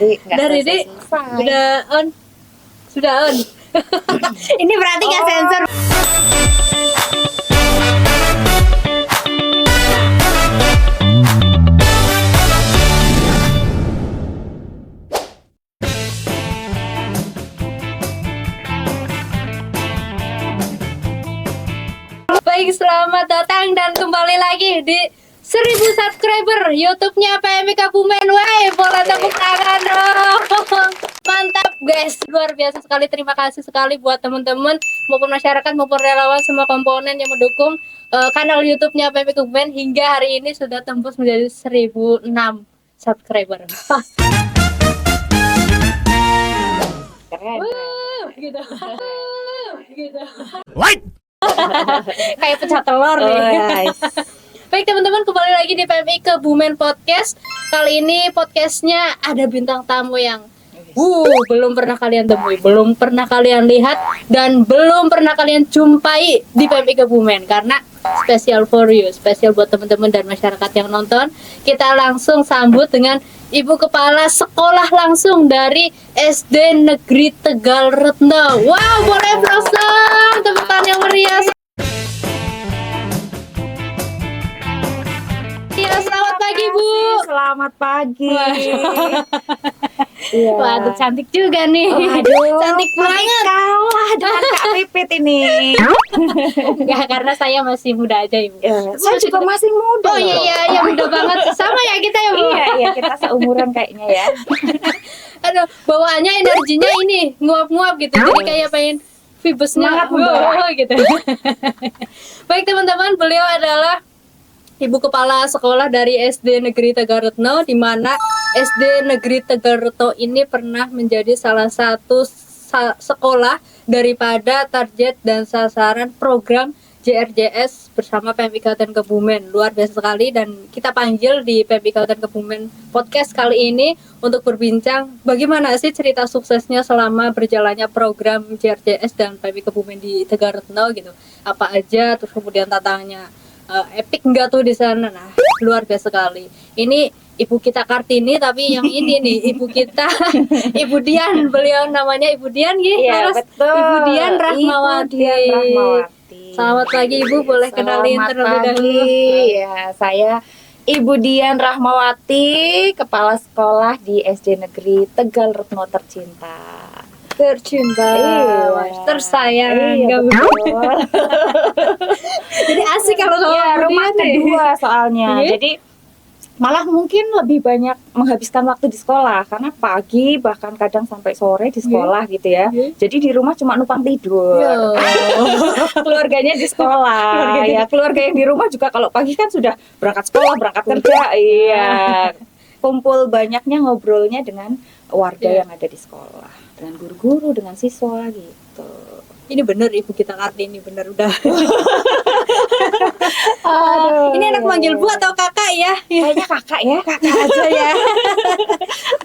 Dari ini udah on. Sudah on. Ini berarti nggak sensor. Baik, selamat datang dan kembali lagi di 1000 subscriber YouTube-nya PMI Kebumen. Woi, boleh tepuk tangan dong. Mantap guys, luar biasa sekali. Terima kasih sekali buat teman-teman maupun masyarakat maupun relawan semua komponen yang mendukung kanal YouTube-nya PMI Kebumen hingga hari ini sudah tembus menjadi 1006 subscriber. Keren. Gitu. Gitu. What? Kayak pecah telur nih. Guys. Baik teman-teman, kembali lagi di PMI Kebumen Podcast. Kali ini podcastnya ada bintang tamu yang belum pernah kalian temui, belum pernah kalian lihat, dan belum pernah kalian jumpai di PMI Kebumen. Karena special for you, spesial buat teman-teman dan masyarakat yang nonton. Kita langsung sambut dengan Ibu Kepala Sekolah langsung dari SD Negeri Tegal Retno. Wow, boleh prosong, tepuk tangan yang meriah. Ya, selamat pagi Bu. Selamat pagi. Iya. Wah, tuh cantik juga nih. Waduh, cantik banget. Kalah dengan Kak Pipit ini. Enggak, karena saya masih muda aja Ibu. Ya, saya juga masih muda. Oh iya, muda banget. Sama ya kita ya Bu. Iya, kita seumuran kayaknya ya. Aduh, bawaannya energinya ini nguap-nguap gitu. Jadi kayak pengen vibesnya gitu. Baik teman-teman, beliau adalah Ibu Kepala Sekolah dari SD Negeri Tegal Retno, di mana SD Negeri Tegal Retno ini pernah menjadi salah satu sekolah daripada target dan sasaran program JRJS bersama PMI Kabupaten Kebumen. Luar biasa sekali, dan kita panggil di PMI Kabupaten Kebumen Podcast kali ini untuk berbincang bagaimana sih cerita suksesnya selama berjalannya program JRJS dan PMI Kebumen di Tegal Retno gitu. Apa aja, terus kemudian tantangannya epic enggak tuh di sana. Nah, luar biasa sekali. Ini Ibu kita Kartini, tapi yang ini nih Ibu kita Ibu Dian, beliau namanya Ibu Dian gitu. Iya, betul. Ibu Dian Rahmawati. Selamat pagi Ibu, boleh kenalin terlebih dahulu. Ya, saya Ibu Dian Rahmawati, Kepala Sekolah di SD Negeri Tegal Retno tercinta. Tersayang. Iya, betul. Jadi asik kalau sama rumah kedua soalnya. Jadi malah mungkin lebih banyak menghabiskan waktu di sekolah karena pagi bahkan kadang sampai sore di sekolah gitu ya. Jadi di rumah cuma numpang tidur. Keluarganya di sekolah. Ya, keluarga yang di rumah juga kalau pagi kan sudah berangkat sekolah, berangkat kerja. Iya. Kumpul banyaknya ngobrolnya dengan warga yang ada di sekolah, dengan guru-guru, dengan siswa gitu. Ini bener Ibu kita Kartini, bener udah. Ini anak manggil Bu atau kakak ya? Kayaknya kakak ya. Kakak aja ya.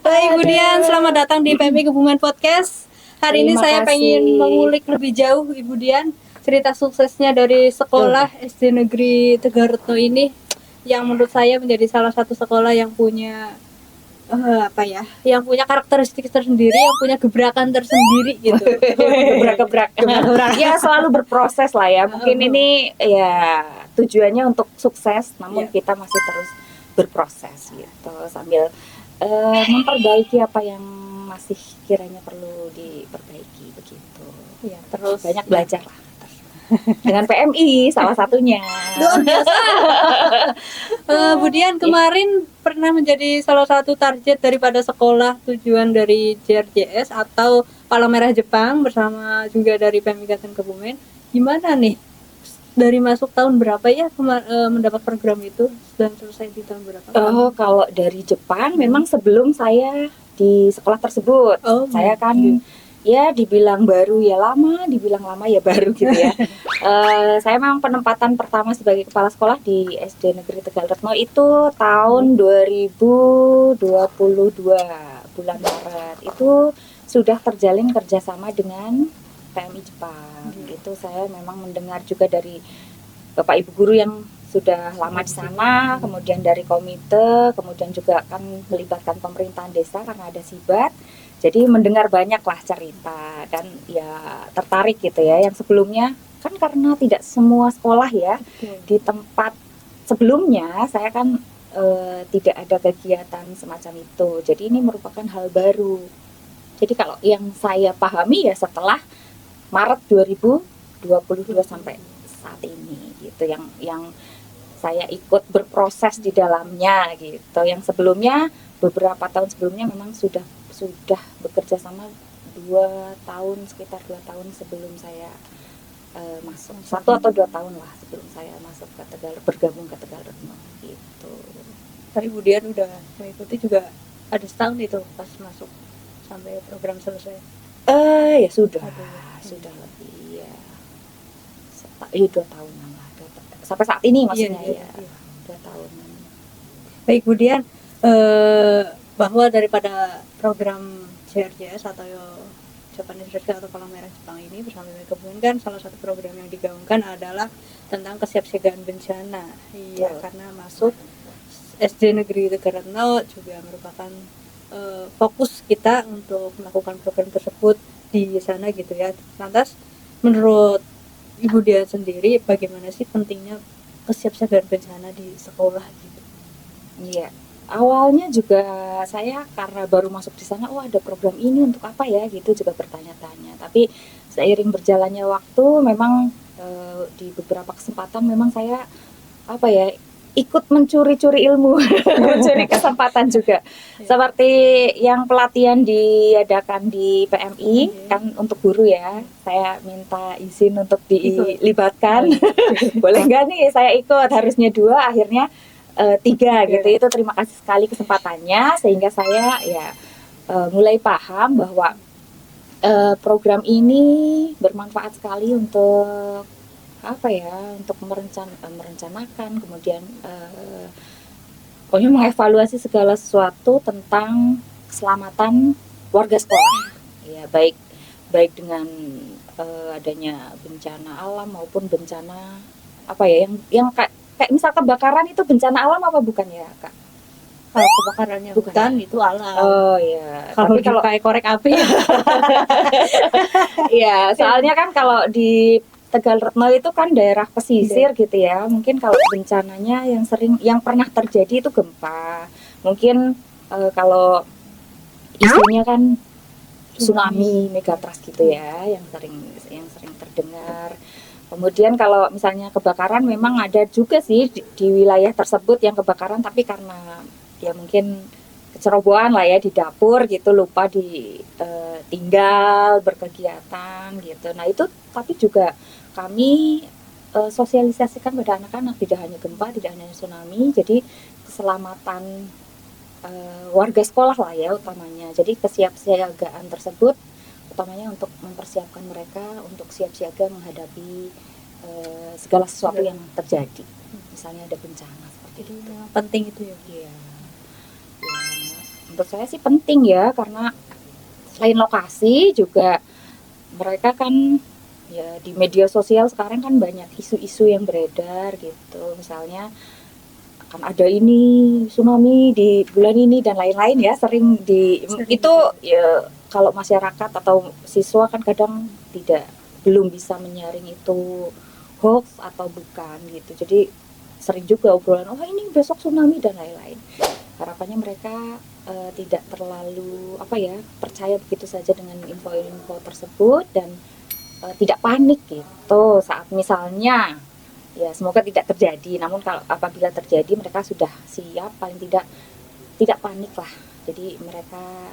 Baik Ibu Dian, selamat datang di PMI Kebumen Podcast. Hari ini saya pengen mengulik lebih jauh Ibu Dian cerita suksesnya dari sekolah SD Negeri Tegal Retno ini, yang menurut saya menjadi salah satu sekolah yang punya yang punya karakteristik tersendiri, yang punya gebrakan tersendiri gitu. Gebrak-gebrak. Ya, selalu berproses lah ya. Mungkin ini ya tujuannya untuk sukses, namun kita masih terus berproses gitu sambil memperbaiki apa yang masih kiranya perlu diperbaiki begitu. Ya, terus banyak belajar lah. Dengan PMI salah satunya. Luar biasa. Bu Dian kemarin pernah menjadi salah satu target daripada sekolah tujuan dari JRJS atau Palang Merah Jepang bersama juga dari PMI Kabupaten Kebumen. Gimana nih? Dari masuk tahun berapa ya mendapat program itu dan selesai di tahun berapa? Kalau dari Jepang memang sebelum saya di sekolah tersebut. Saya kan ya dibilang baru ya lama, dibilang lama ya baru gitu ya. Saya memang penempatan pertama sebagai kepala sekolah di SD Negeri Tegal Retno itu tahun 2022 bulan Maret. Itu sudah terjalin kerjasama dengan PMI Jepang. Itu saya memang mendengar juga dari Bapak Ibu guru yang sudah lama di sana, kemudian dari komite, kemudian juga kan melibatkan pemerintahan desa karena ada Sibat. Jadi mendengar banyak lah cerita dan ya tertarik gitu ya. Yang sebelumnya kan karena tidak semua sekolah ya di tempat sebelumnya saya kan tidak ada kegiatan semacam itu. Jadi ini merupakan hal baru. Jadi kalau yang saya pahami ya setelah Maret 2022 sampai saat ini gitu yang saya ikut berproses di dalamnya gitu. Yang sebelumnya beberapa tahun sebelumnya memang sudah bekerja sama 2 tahun, sekitar 2 tahun sebelum saya masuk, 1 atau 2 tahun lah sebelum saya masuk ke Tegal, bergabung ke Tegal Retno gitu. Tadi Bu Dian udah mengikuti juga ada setahun itu pas masuk sampai program selesai. Ya sudah lebih ya 2 tahunan lah, sampai saat ini maksudnya iya. 2 tahunan. Baik Bu Dian, bahwa daripada program CRJS atau Japanese Red Card atau Palang Merah Jepang ini bersama dengan Kebun kan salah satu program yang digaungkan adalah tentang kesiapsiagaan bencana. Iya, karena masuk SD Negeri Tegal Retno juga merupakan fokus kita untuk melakukan program tersebut di sana gitu ya. Lantas menurut Ibu Dian sendiri bagaimana sih pentingnya kesiapsiagaan bencana di sekolah gitu? Iya. Awalnya juga saya karena baru masuk di sana, ada program ini untuk apa ya gitu juga bertanya-tanya. Tapi seiring berjalannya waktu memang di beberapa kesempatan memang saya ikut mencuri-curi ilmu, mencuri kesempatan juga. Seperti yang pelatihan diadakan di PMI kan untuk guru ya. Saya minta izin untuk dilibatkan. Boleh nggak nih saya ikut? Harusnya 2, akhirnya 3 gitu. Itu terima kasih sekali kesempatannya sehingga saya mulai paham bahwa program ini bermanfaat sekali untuk untuk merencanakan, kemudian pokoknya mengevaluasi segala sesuatu tentang keselamatan warga sekolah. Ya, baik dengan adanya bencana alam maupun bencana yang kayak misal kebakaran itu bencana alam apa bukan ya Kak? Kalau kebakarannya hutan itu alam. Oh iya. Tapi kalau kayak korek api ya soalnya kan kalau di Tegal Retno itu kan daerah pesisir gitu ya. Mungkin kalau bencananya yang pernah terjadi itu gempa. Mungkin kalau isunya kan tsunami, megatrust gitu ya, yang sering terdengar. Kemudian kalau misalnya kebakaran memang ada juga sih di wilayah tersebut yang kebakaran, tapi karena ya mungkin kecerobohan lah ya di dapur gitu, lupa tinggal berkegiatan gitu. Nah itu tapi juga kami sosialisasikan pada anak-anak, tidak hanya gempa, tidak hanya tsunami, jadi keselamatan warga sekolah lah ya utamanya. Jadi kesiapsiagaan tersebut utamanya untuk mempersiapkan mereka untuk siap siaga menghadapi segala sesuatu yang terjadi. Misalnya ada bencana seperti itu. Memang penting itu ya. Iya. Menurut saya sih penting ya, karena selain lokasi juga mereka kan ya di media sosial sekarang kan banyak isu-isu yang beredar gitu. Misalnya akan ada ini tsunami di bulan ini dan lain-lain ya, sering itu ya. Kalau masyarakat atau siswa kan kadang belum bisa menyaring itu hoax atau bukan gitu. Jadi sering juga obrolan, ini besok tsunami dan lain-lain. Harapannya mereka tidak terlalu percaya begitu saja dengan info-info tersebut dan tidak panik gitu saat misalnya ya semoga tidak terjadi. Namun kalau apabila terjadi mereka sudah siap, paling tidak panik lah. Jadi mereka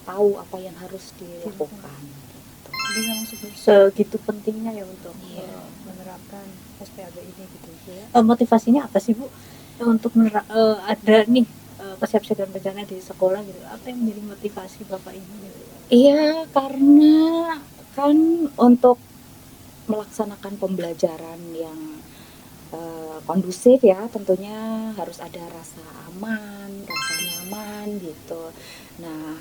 tahu apa yang harus dilakukan. Jadi memang segitu pentingnya ya untuk menerapkan SPAB ini gitu ya. Motivasinya apa sih Bu untuk ada nih kesiapsiagaan bencana di sekolah gitu? Apa yang menjadi motivasi Bapak ini? Iya, karena kan untuk melaksanakan pembelajaran yang kondusif ya, tentunya harus ada rasa aman, rasa nyaman gitu. Nah,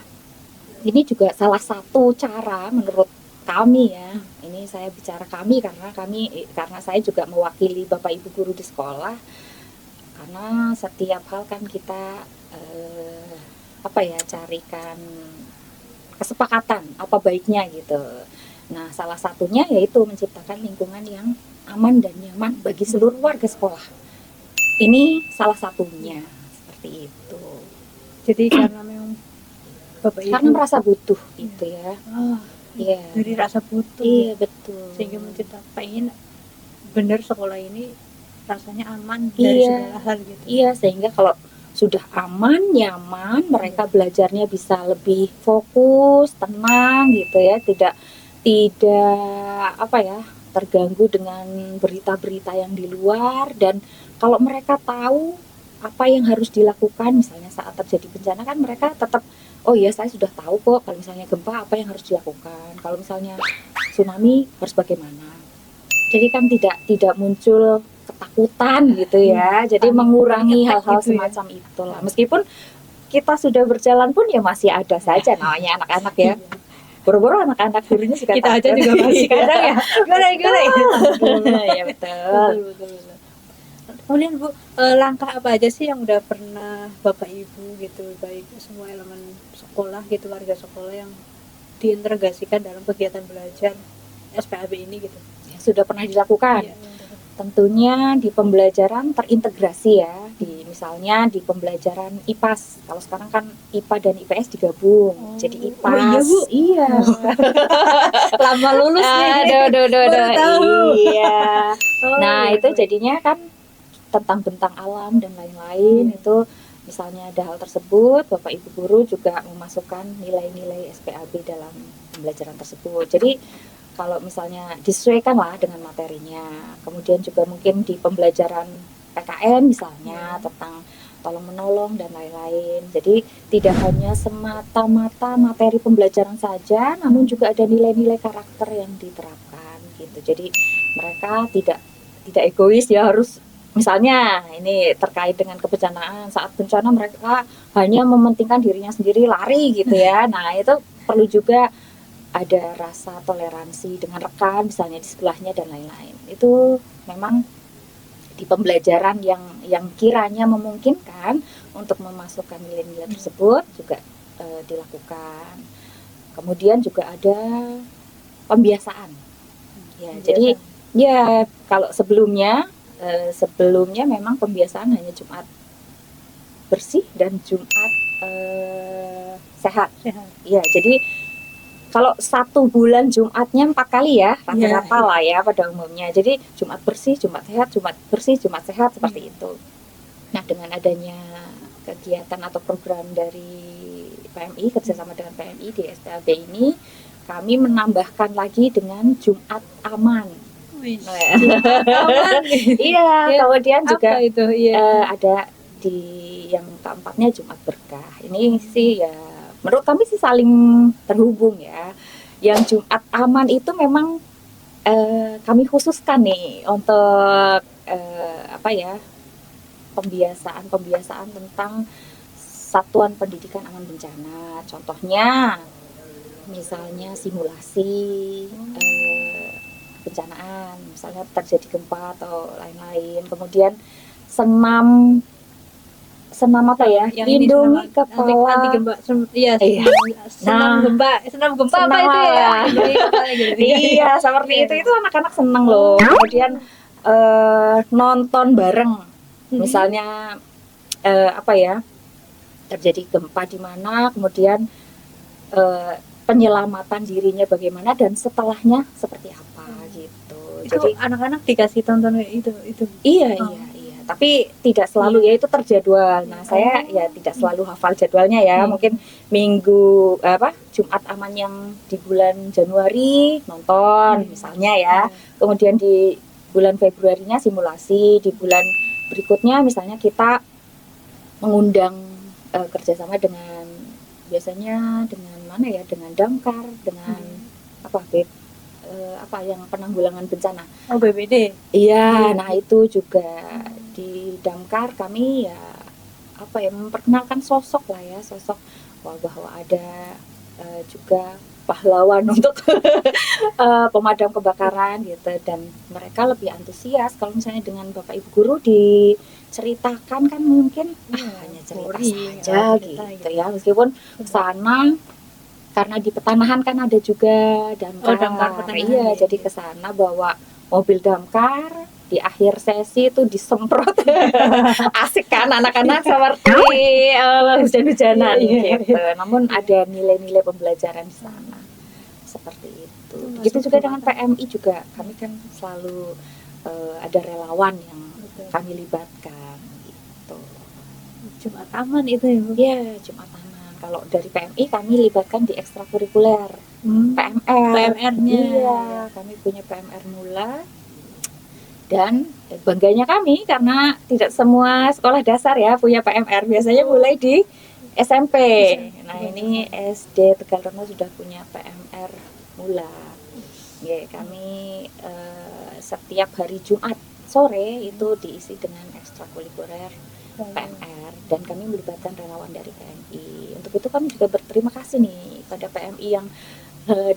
ini juga salah satu cara menurut kami ya, ini saya bicara karena saya juga mewakili Bapak Ibu guru di sekolah, karena setiap hal kan kita carikan kesepakatan apa baiknya gitu. Nah, salah satunya yaitu menciptakan lingkungan yang aman dan nyaman bagi seluruh warga sekolah. Ini salah satunya, seperti itu. Jadi karena memang Bapak Ibu Karena merasa butuh gitu ya. Iya. Dari rasa butuh. Iya, betul. Sehingga menciptakan pengen benar sekolah ini rasanya aman dari segala hal gitu. Iya, sehingga kalau sudah aman, nyaman, mereka belajarnya bisa lebih fokus, tenang gitu ya, tidak terganggu dengan berita-berita yang di luar. Dan kalau mereka tahu apa yang harus dilakukan, misalnya saat terjadi bencana kan mereka tetap, oh iya saya sudah tahu kok kalau misalnya gempa apa yang harus dilakukan, kalau misalnya tsunami harus bagaimana. Jadi kan tidak muncul ketakutan gitu ya. Jadi mengurangi hal-hal gitu semacam itulah. Meskipun kita sudah berjalan pun ya masih ada saja namanya anak-anak ya. Boro-boro anak-anak gurunya juga kita aja juga masih kadang ya. Gimana ya betul. Kemudian Bu, langkah apa aja sih yang udah pernah Bapak Ibu gitu, baik semua elemen sekolah gitu, warga sekolah yang diintegrasikan dalam kegiatan belajar SPAB ini gitu? Sudah pernah dilakukan. Iya. Tentunya di pembelajaran terintegrasi ya, misalnya di pembelajaran IPAS. Kalau sekarang kan IPA dan IPS digabung, jadi IPAS. Oh iya Bu? Iya. Lama lulus nih. Baru tahu. Iya. Nah iya, itu jadinya kan tentang bentang alam dan lain-lain. Itu misalnya ada hal tersebut, Bapak Ibu guru juga memasukkan nilai-nilai SPAB dalam pembelajaran tersebut. Jadi kalau misalnya disesuaikan lah dengan materinya. Kemudian juga mungkin di pembelajaran PKN misalnya tentang tolong menolong dan lain-lain. Jadi tidak hanya semata-mata materi pembelajaran saja, namun juga ada nilai-nilai karakter yang diterapkan gitu. Jadi mereka tidak egois ya, harus misalnya ini terkait dengan kebencanaan, saat bencana mereka hanya mementingkan dirinya sendiri, lari gitu ya. Nah itu perlu juga ada rasa toleransi dengan rekan misalnya di sebelahnya dan lain-lain. Itu memang di pembelajaran yang kiranya memungkinkan untuk memasukkan nilai-nilai tersebut juga dilakukan. Kemudian juga ada pembiasaan. Ya, jadi ya kalau sebelumnya memang pembiasaan hanya Jumat bersih dan Jumat sehat. Ya, jadi kalau 1 bulan Jumatnya 4 kali ya rata-rata lah ya pada umumnya. Jadi Jumat bersih, Jumat sehat, Jumat bersih, Jumat sehat seperti itu. Nah dengan adanya kegiatan atau program dari PMI, kerjasama dengan PMI di SPAB ini, kami menambahkan lagi dengan Jumat aman. Iya, kemudian juga itu? Ada di yang keempatnya Jumat berkah. Ini sih ya menurut kami sih saling terhubung ya. Yang Jumat aman itu memang kami khususkan nih untuk pembiasaan tentang satuan pendidikan aman bencana. Contohnya misalnya simulasi kebencanaan, misalnya terjadi gempa atau lain-lain. Kemudian senam apa ya? Lindungi kepala anti gempa. Senam gempa apa itu ya? Iya, seperti itu anak-anak seneng loh. Kemudian nonton bareng. Misalnya terjadi gempa di mana, kemudian penyelamatan dirinya bagaimana dan setelahnya seperti apa gitu. Itu jadi anak-anak dikasih tonton itu. Iya. Tapi tidak selalu ya, itu terjadwal. Nah, saya ya tidak selalu hafal jadwalnya ya. Mungkin Jumat aman yang di bulan Januari nonton misalnya ya. Kemudian di bulan Februarinya simulasi, di bulan berikutnya misalnya kita mengundang kerjasama dengan biasanya dengan mana ya? Dengan Damkar, dengan yang penanggulangan bencana. Oh, BPD. Iya, nah itu juga di Damkar kami ya memperkenalkan sosok lah ya, bahwa ada juga pahlawan untuk pemadam kebakaran gitu, dan mereka lebih antusias kalau misalnya dengan bapak ibu guru diceritakan kan mungkin hanya cerita saja gitu ya, meskipun sana karena di Petanahan kan ada juga damkar, iya jadi ke sana bawa mobil damkar, di akhir sesi itu disemprot. Asik kan anak-anak seperti hujan-hujanan gitu. Namun ada nilai-nilai pembelajaran di sana seperti itu. Begitu juga dengan PMI juga, kami kan selalu ada relawan yang kami libatkan gitu. Jumat Aman itu ya Bu? Iya, Jumat Aman. Kalau dari PMI kami libatkan di ekstrakurikuler, PMR-nya. Iya, kami punya PMR Mula. Dan bangganya kami karena tidak semua sekolah dasar ya punya PMR, biasanya mulai di SMP. Nah ini SD Tegalreno sudah punya PMR Mula. Ya, kami setiap hari Jumat sore itu diisi dengan ekstrakurikuler PMR, dan kami melibatkan relawan dari PMI. Untuk itu kami juga berterima kasih nih pada PMI yang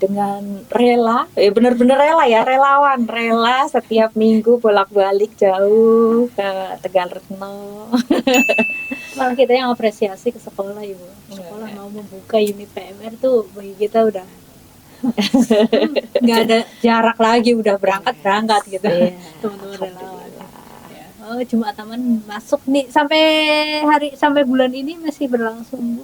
dengan rela, benar-benar rela ya, relawan, rela setiap minggu bolak-balik jauh ke Tegalreno. Malah kita yang apresiasi ke sekolah Ibu. Sekolah mau membuka unit PMR tuh bagi kita udah nggak ada jarak lagi, udah berangkat gitu. Teman-teman relawan. Ya. Oh, Jumat Aman masuk nih sampai bulan ini masih berlangsung Bu?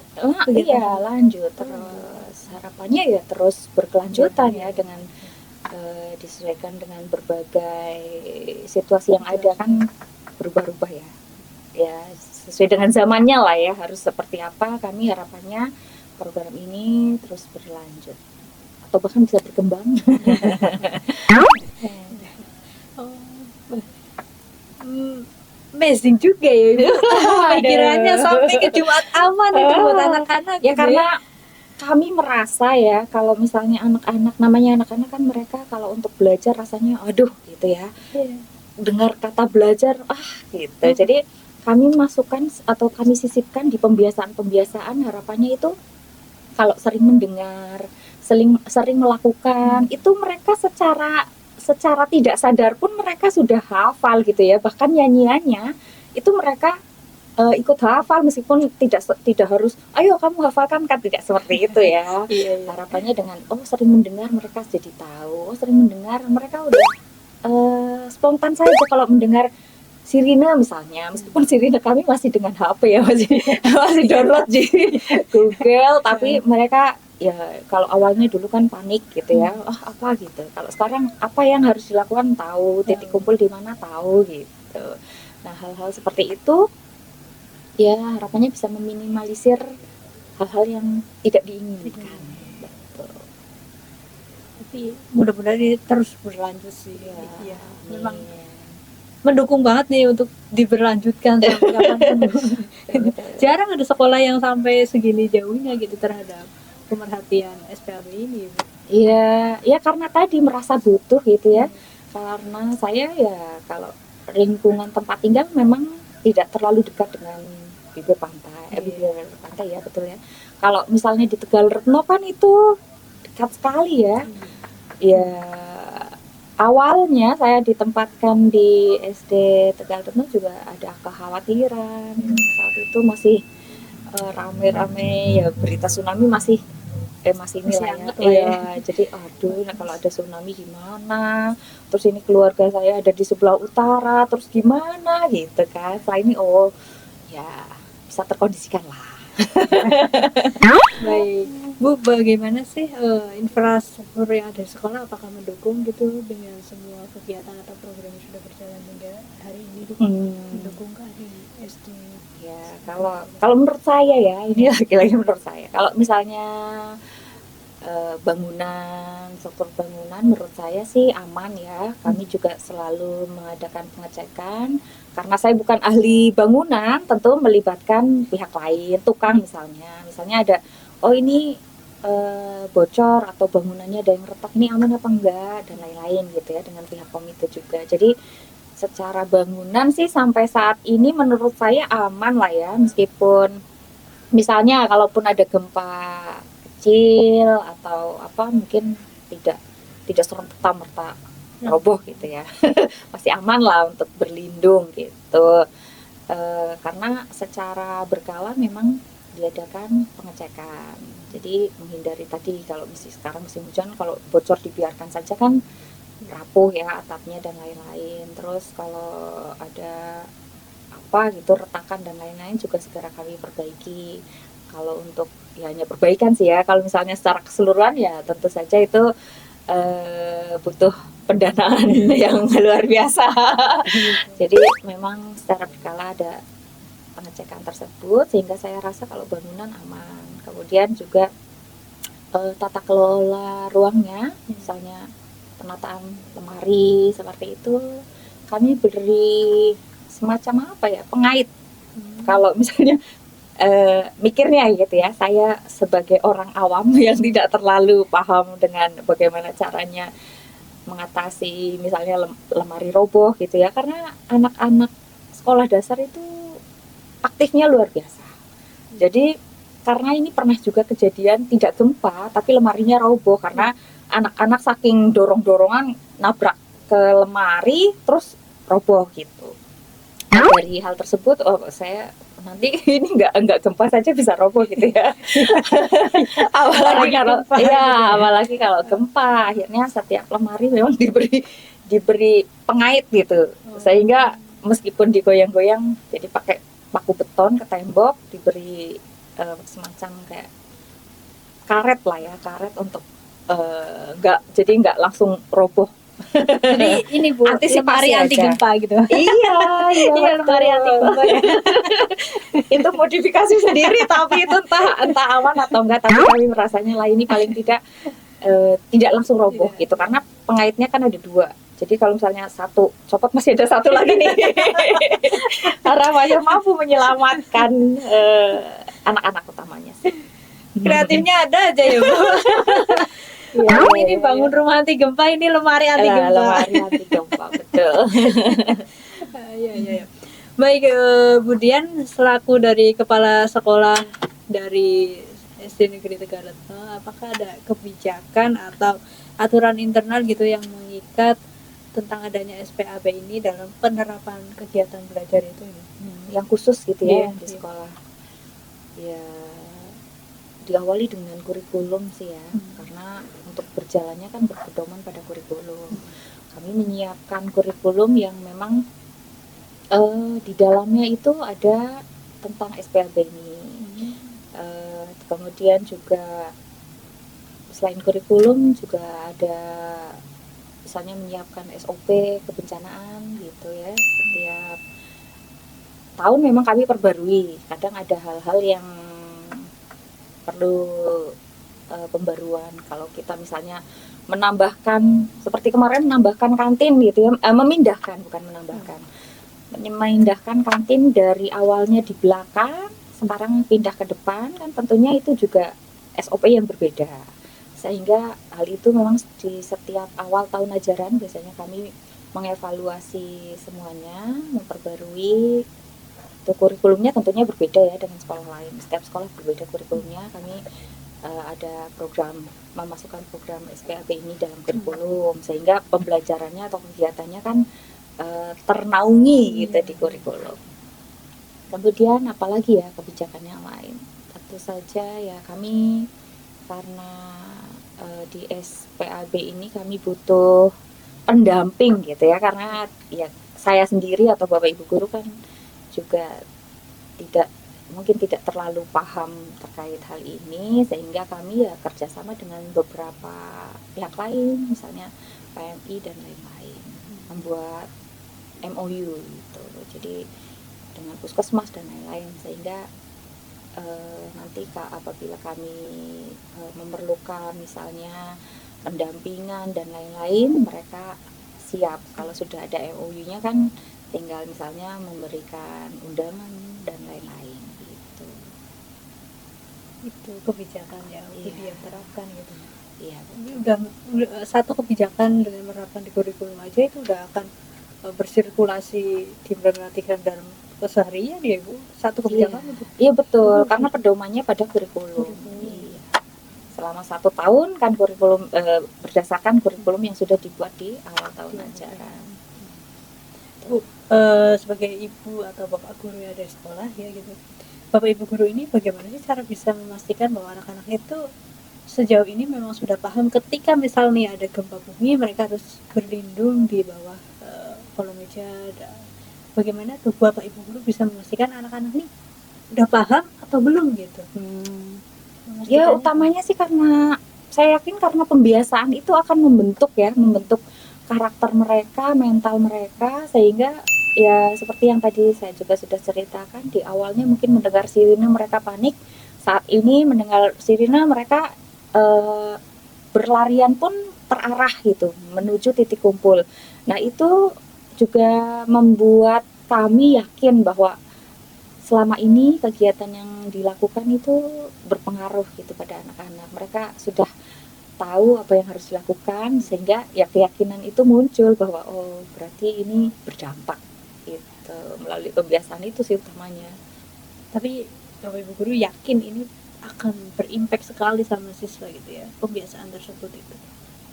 Iya, lanjut terus. Harapannya ya terus berkelanjutan ya, dengan disesuaikan dengan berbagai situasi yang ada, kan berubah-ubah ya sesuai dengan zamannya lah ya, harus seperti apa. Kami harapannya program ini terus berlanjut atau bahkan bisa berkembang. Amazing juga ya Ibu. Pikirannya sampai ke Jumat Aman itu buat anak-anak ya, gitu karena kami merasa ya, kalau misalnya anak-anak, namanya anak-anak kan, mereka kalau untuk belajar rasanya aduh gitu ya, dengar kata belajar gitu. Jadi kami masukkan atau kami sisipkan di pembiasaan harapannya itu kalau sering mendengar, sering melakukan, itu mereka secara tidak sadar pun mereka sudah hafal gitu ya. Bahkan nyanyiannya itu mereka ikut hafal, meskipun tidak harus ayo kamu hafalkan, kan tidak seperti itu ya. Harapannya dengan sering mendengar mereka jadi tahu, sering mendengar mereka udah spontan saja kalau mendengar sirine misalnya, meskipun sirine kami masih dengan HP ya, masih download di Google, tapi mereka ya kalau awalnya dulu kan panik gitu ya, apa gitu. Kalau sekarang apa yang harus dilakukan tahu, titik kumpul di mana tahu gitu. Nah hal-hal seperti itu ya harapannya bisa meminimalisir hal-hal yang tidak diinginkan. Betul. Tapi mudah-mudahan ini terus berlanjut sih ya. Memang mendukung banget nih untuk diberlanjutkan sampai kapanpun. Jarang ada sekolah yang sampai segini jauhnya gitu terhadap pemerhatian SPAB ini. Iya, ya karena tadi merasa butuh gitu ya. Karena saya ya kalau lingkungan tempat tinggal memang tidak terlalu dekat dengan bibir pantai ya, betul ya. Kalau misalnya di Tegalreno kan itu dekat sekali ya. Ya awalnya saya ditempatkan di SD Tegalreno juga ada kekhawatiran. Saat itu masih rame-rame ya, berita tsunami masih inilah ya. Jadi aduh, kalau ada tsunami gimana? Terus ini keluarga saya ada di sebelah utara, terus gimana gitu kan? Setelah ini ya bisa terkondisikan lah. Baik, Bu, bagaimana sih infrastruktur yang ada di sekolah? Apakah mendukung gitu dengan semua kegiatan atau program yang sudah berjalan hingga hari ini? Mendukung kah di SD? Ya, kalau menurut saya ya, ini lagi-lagi menurut saya. Kalau misalnya struktur bangunan menurut saya sih aman ya. Kami juga selalu mengadakan pengecekan. Karena saya bukan ahli bangunan, tentu melibatkan pihak lain, tukang misalnya ada ini bocor atau bangunannya ada yang retak, ini aman apa enggak, dan lain-lain gitu ya, dengan pihak komite juga. Jadi secara bangunan sih sampai saat ini menurut saya aman lah ya, meskipun misalnya kalaupun ada gempa kecil atau apa mungkin tidak tidak serta-merta roboh gitu ya. Masih aman lah untuk berlindung gitu. Karena secara berkala memang diadakan pengecekan. Jadi menghindari tadi kalau sekarang musim hujan, kalau bocor dibiarkan saja kan rapuh ya atapnya dan lain-lain. Terus kalau ada apa gitu retakan dan lain-lain juga segera kami perbaiki. Kalau untuk ya hanya perbaikan sih ya. Kalau misalnya secara keseluruhan ya tentu saja itu butuh pendanaan yang luar biasa. Jadi memang secara berkala ada pengecekan tersebut sehingga saya rasa kalau bangunan aman. Kemudian juga tata kelola ruangnya, misalnya penataan lemari seperti itu, kami beri semacam apa ya, pengait. Kalau misalnya mikirnya gitu ya, saya sebagai orang awam yang tidak terlalu paham dengan bagaimana caranya mengatasi misalnya lemari roboh gitu ya, karena anak-anak sekolah dasar itu aktifnya luar biasa. Jadi karena ini pernah juga kejadian tidak gempa tapi lemarinya roboh karena anak-anak saking dorong-dorongan nabrak ke lemari terus roboh gitu. Nah, dari hal tersebut saya nanti ini nggak gempa saja bisa roboh gitu ya. apalagi kalau gempa akhirnya setiap lemari memang diberi pengait gitu sehingga meskipun digoyang-goyang jadi pakai paku beton ke tembok diberi semacam kayak karet lah ya, karet untuk nggak langsung roboh. Jadi ini Bu, lemari anti gempa gitu. Iya, lemari anti gempa ya. Itu modifikasi sendiri tapi itu entah aman atau enggak, tapi kami merasanya lah ini paling tidak langsung roboh gitu karena pengaitnya kan ada 2. Jadi kalau misalnya satu copot masih ada satu lagi nih. Harapannya mampu menyelamatkan anak-anak utamanya sih. Kreatifnya ada aja ya Bu. Ya, ini bangun rumah anti gempa, ini lemari anti gempa. Lemari anti gempa, betul. Iya. Baik, Bu Dian selaku dari kepala sekolah dari SD Negeri Tegaretno, apakah ada kebijakan atau aturan internal gitu yang mengikat tentang adanya SPAB ini dalam penerapan kegiatan belajar itu? Yang khusus gitu ya di sekolah. Ya diawali dengan kurikulum sih ya, karena untuk berjalannya kan berpedoman pada kurikulum. Kami menyiapkan kurikulum yang memang di dalamnya itu ada tentang SPAB ini. Kemudian juga selain kurikulum juga ada misalnya menyiapkan SOP kebencanaan gitu ya. Setiap tahun memang kami perbarui. Kadang ada hal-hal yang perlu pembaruan. Kalau kita misalnya menambahkan seperti kemarin menambahkan kantin gitu ya, memindahkan kantin dari awalnya di belakang sekarang pindah ke depan kan tentunya itu juga SOP yang berbeda. Sehingga hal itu memang di setiap awal tahun ajaran biasanya kami mengevaluasi semuanya, memperbarui. Kurikulumnya tentunya berbeda ya dengan sekolah lain. Setiap sekolah berbeda kurikulumnya. Kami ada program memasukkan program SPAB ini dalam kurikulum sehingga pembelajarannya atau kegiatannya kan ternaungi gitu di kurikulum. Kemudian apalagi ya kebijakan yang lain? Tentu saja ya kami karena di SPAB ini kami butuh pendamping gitu ya karena ya saya sendiri atau Bapak Ibu guru kan juga mungkin tidak terlalu paham terkait hal ini sehingga kami ya kerjasama dengan beberapa pihak lain misalnya PMI dan lain-lain membuat MOU gitu jadi dengan puskesmas dan lain-lain sehingga nanti apabila kami memerlukan misalnya pendampingan dan lain-lain mereka siap kalau sudah ada MOU-nya kan tinggal misalnya memberikan undangan dan lain-lain gitu. Itu kebijakan yang dia terapkan gitu. Iya. Udah satu kebijakan dengan menerapkan di kurikulum aja itu udah akan bersirkulasi diperhatikan dalam keseharian ya Bu. Satu kebijakan itu. Iya betul, karena pedomannya pada kurikulum. Iya. selama 1 tahun kan kurikulum berdasarkan kurikulum yang sudah dibuat di awal tahun ajaran. Bu, sebagai ibu atau bapak guru yang ada di sekolah ya gitu, bapak ibu guru ini bagaimana sih cara bisa memastikan bahwa anak-anak itu sejauh ini memang sudah paham ketika misalnya ada gempa bumi mereka harus berlindung di bawah kolong meja. Bagaimana tuh bapak ibu guru bisa memastikan anak-anak ini udah paham atau belum gitu? Ya utamanya sih karena saya yakin karena pembiasaan itu akan membentuk karakter mereka, mental mereka, sehingga ya seperti yang tadi saya juga sudah ceritakan di awalnya, mungkin mendengar sirine mereka panik, saat ini mendengar sirine mereka berlarian pun terarah gitu menuju titik kumpul. Nah itu juga membuat kami yakin bahwa selama ini kegiatan yang dilakukan itu berpengaruh gitu pada anak-anak. Mereka sudah tahu apa yang harus dilakukan, sehingga ya keyakinan itu muncul bahwa oh berarti ini berdampak gitu. Melalui kebiasaan itu sih utamanya. Tapi Bapak Ibu guru yakin ini akan berimpact sekali sama siswa gitu ya, pembiasaan tersebut itu.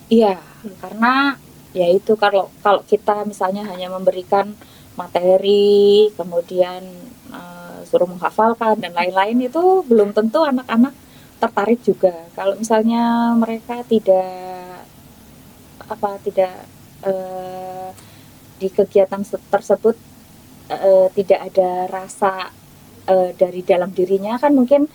Iya, karena ya itu kalau kita misalnya hanya memberikan materi, kemudian suruh menghafalkan dan lain-lain, itu belum tentu anak-anak tertarik juga. Kalau misalnya mereka tidak di kegiatan tersebut tidak ada rasa dari dalam dirinya, kan mungkin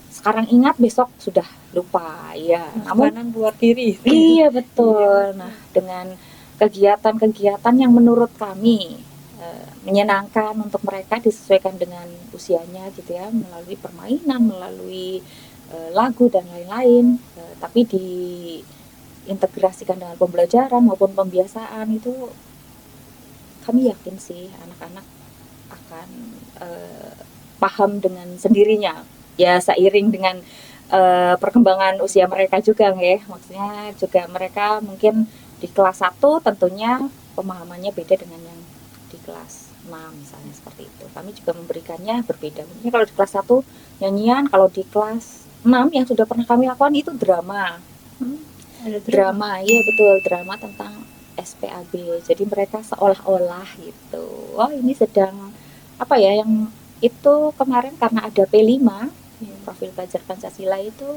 sekarang ingat besok sudah lupa ya. Namun buat diri. Iya betul. Nah dengan kegiatan-kegiatan yang menurut kami menyenangkan untuk mereka, disesuaikan dengan usianya gitu ya, melalui permainan, melalui lagu dan lain-lain, tapi diintegrasikan dengan pembelajaran maupun pembiasaan, itu kami yakin sih anak-anak akan paham dengan sendirinya ya, seiring dengan perkembangan usia mereka juga ya. Maksudnya juga mereka mungkin di kelas 1 tentunya pemahamannya beda dengan yang di kelas 6 misalnya, seperti itu. Kami juga memberikannya berbeda. Mungkin kalau di kelas 1 nyanyian, kalau di kelas 6 yang sudah pernah kami lakukan itu drama. Ada Drama, iya betul, drama tentang SPAB. Jadi mereka seolah-olah gitu, oh ini sedang apa ya, yang itu kemarin karena ada P5 profil pelajar Pancasila, itu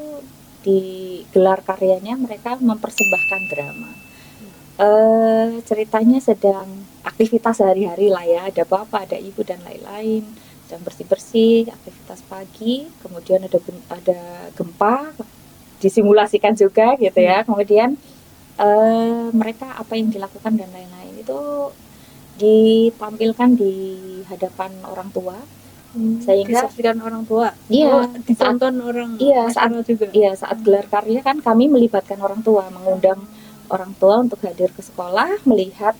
digelar karyanya mereka mempersembahkan drama. Ceritanya sedang aktivitas sehari-hari lah ya, ada bapak, ada ibu dan lain-lain, sedang bersih-bersih, aktivitas pagi, kemudian ada gempa, disimulasikan juga gitu ya. Kemudian mereka apa yang dilakukan dan lain-lain itu ditampilkan di hadapan orang tua, sehingga disaksikan orang tua. Iya, ditonton orang saat juga. Iya, saat gelar karya kan kami melibatkan orang tua, mengundang orang tua untuk hadir ke sekolah, melihat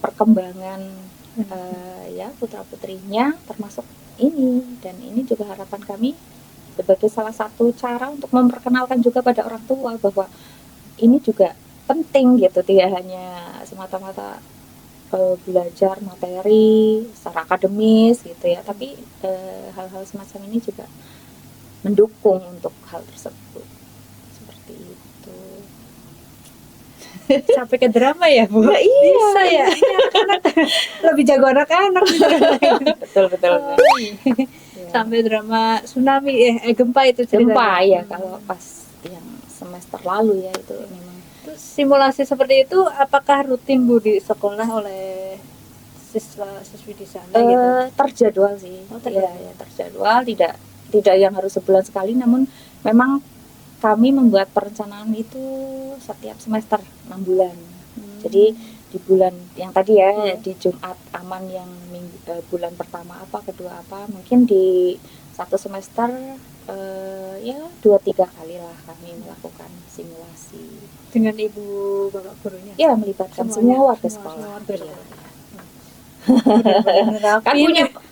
perkembangan ya putra-putrinya termasuk ini. Dan ini juga harapan kami sebagai salah satu cara untuk memperkenalkan juga pada orang tua bahwa ini juga penting gitu, tidak hanya semata-mata belajar materi secara akademis gitu ya, tapi hal-hal semacam ini juga mendukung untuk hal tersebut, seperti itu. Sampai ke drama ya Bu? Nah, iya. Bisa ya, anak-anak lebih jago anak-anak betul. Sampai drama tsunami gempa itu ceritanya. Gempa ya, kalau pas yang semester lalu ya, itu memang. Terus simulasi seperti itu apakah rutin Bu di sekolah oleh siswa-siswi di sana gitu? Terjadwal sih. Ya, terjadwal, tidak yang harus sebulan sekali, namun memang kami membuat perencanaan itu setiap semester 6 bulan. Jadi di bulan yang tadi ya, di Jumat aman yang bulan pertama apa, kedua apa, mungkin di satu semester ya 2-3 kali lah kami melakukan simulasi dengan ibu bapak gurunya. Ya, melibatkan semua warga sekolah.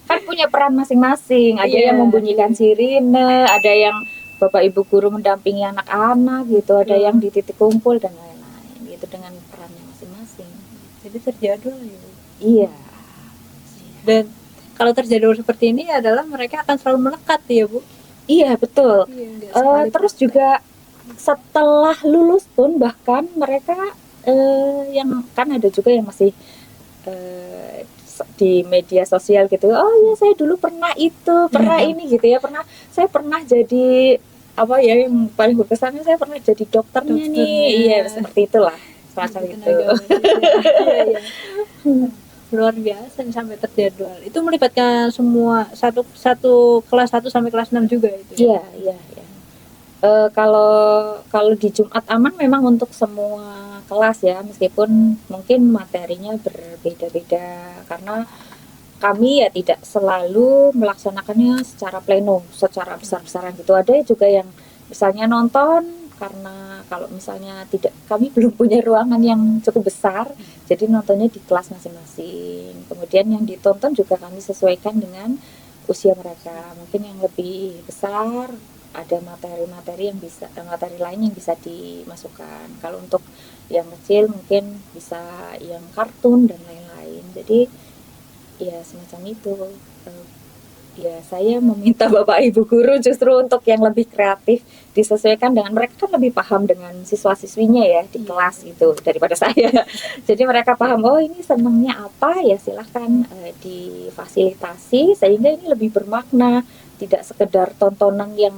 Kan punya peran masing-masing. Ada yang membunyikan sirine, ada yang bapak ibu guru mendampingi anak-anak gitu, ada yang di titik kumpul dan lain-lain gitu, dengan perannya masing-masing. Jadi terjadwal ya Bu? Iya. Dan kalau terjadwal seperti ini adalah mereka akan selalu melekat ya Bu? Iya betul. Terus juga setelah lulus pun bahkan mereka yang kan ada juga yang masih di media sosial gitu, oh ya saya dulu pernah itu, pernah ini gitu ya, saya pernah jadi apa ya, yang paling berkesannya saya pernah jadi dokternya nih, iya seperti itulah semacam itu. Iya, iya. Luar biasa nih, sampai terjadwal. Itu melibatkan semua satu kelas 1 sampai kelas 6 juga itu. Iya, iya, iya. Kalau di Jumat Aman memang untuk semua kelas ya, meskipun mungkin materinya berbeda-beda karena kami ya tidak selalu melaksanakannya secara plenum, secara besar-besaran gitu. Ada juga yang misalnya nonton, karena kalau misalnya tidak, kami belum punya ruangan yang cukup besar, jadi nontonnya di kelas masing-masing. Kemudian yang ditonton juga kami sesuaikan dengan usia mereka. Mungkin yang lebih besar ada materi-materi yang bisa, materi lain yang bisa dimasukkan. Kalau untuk yang kecil mungkin bisa yang kartun dan lain-lain. Jadi ya semacam itu. Ya saya meminta Bapak Ibu guru justru untuk yang lebih kreatif, disesuaikan dengan mereka, kan lebih paham dengan siswa-siswinya ya di kelas gitu daripada saya. Jadi mereka paham, oh ini senangnya apa, ya silahkan difasilitasi sehingga ini lebih bermakna, tidak sekedar tontonan yang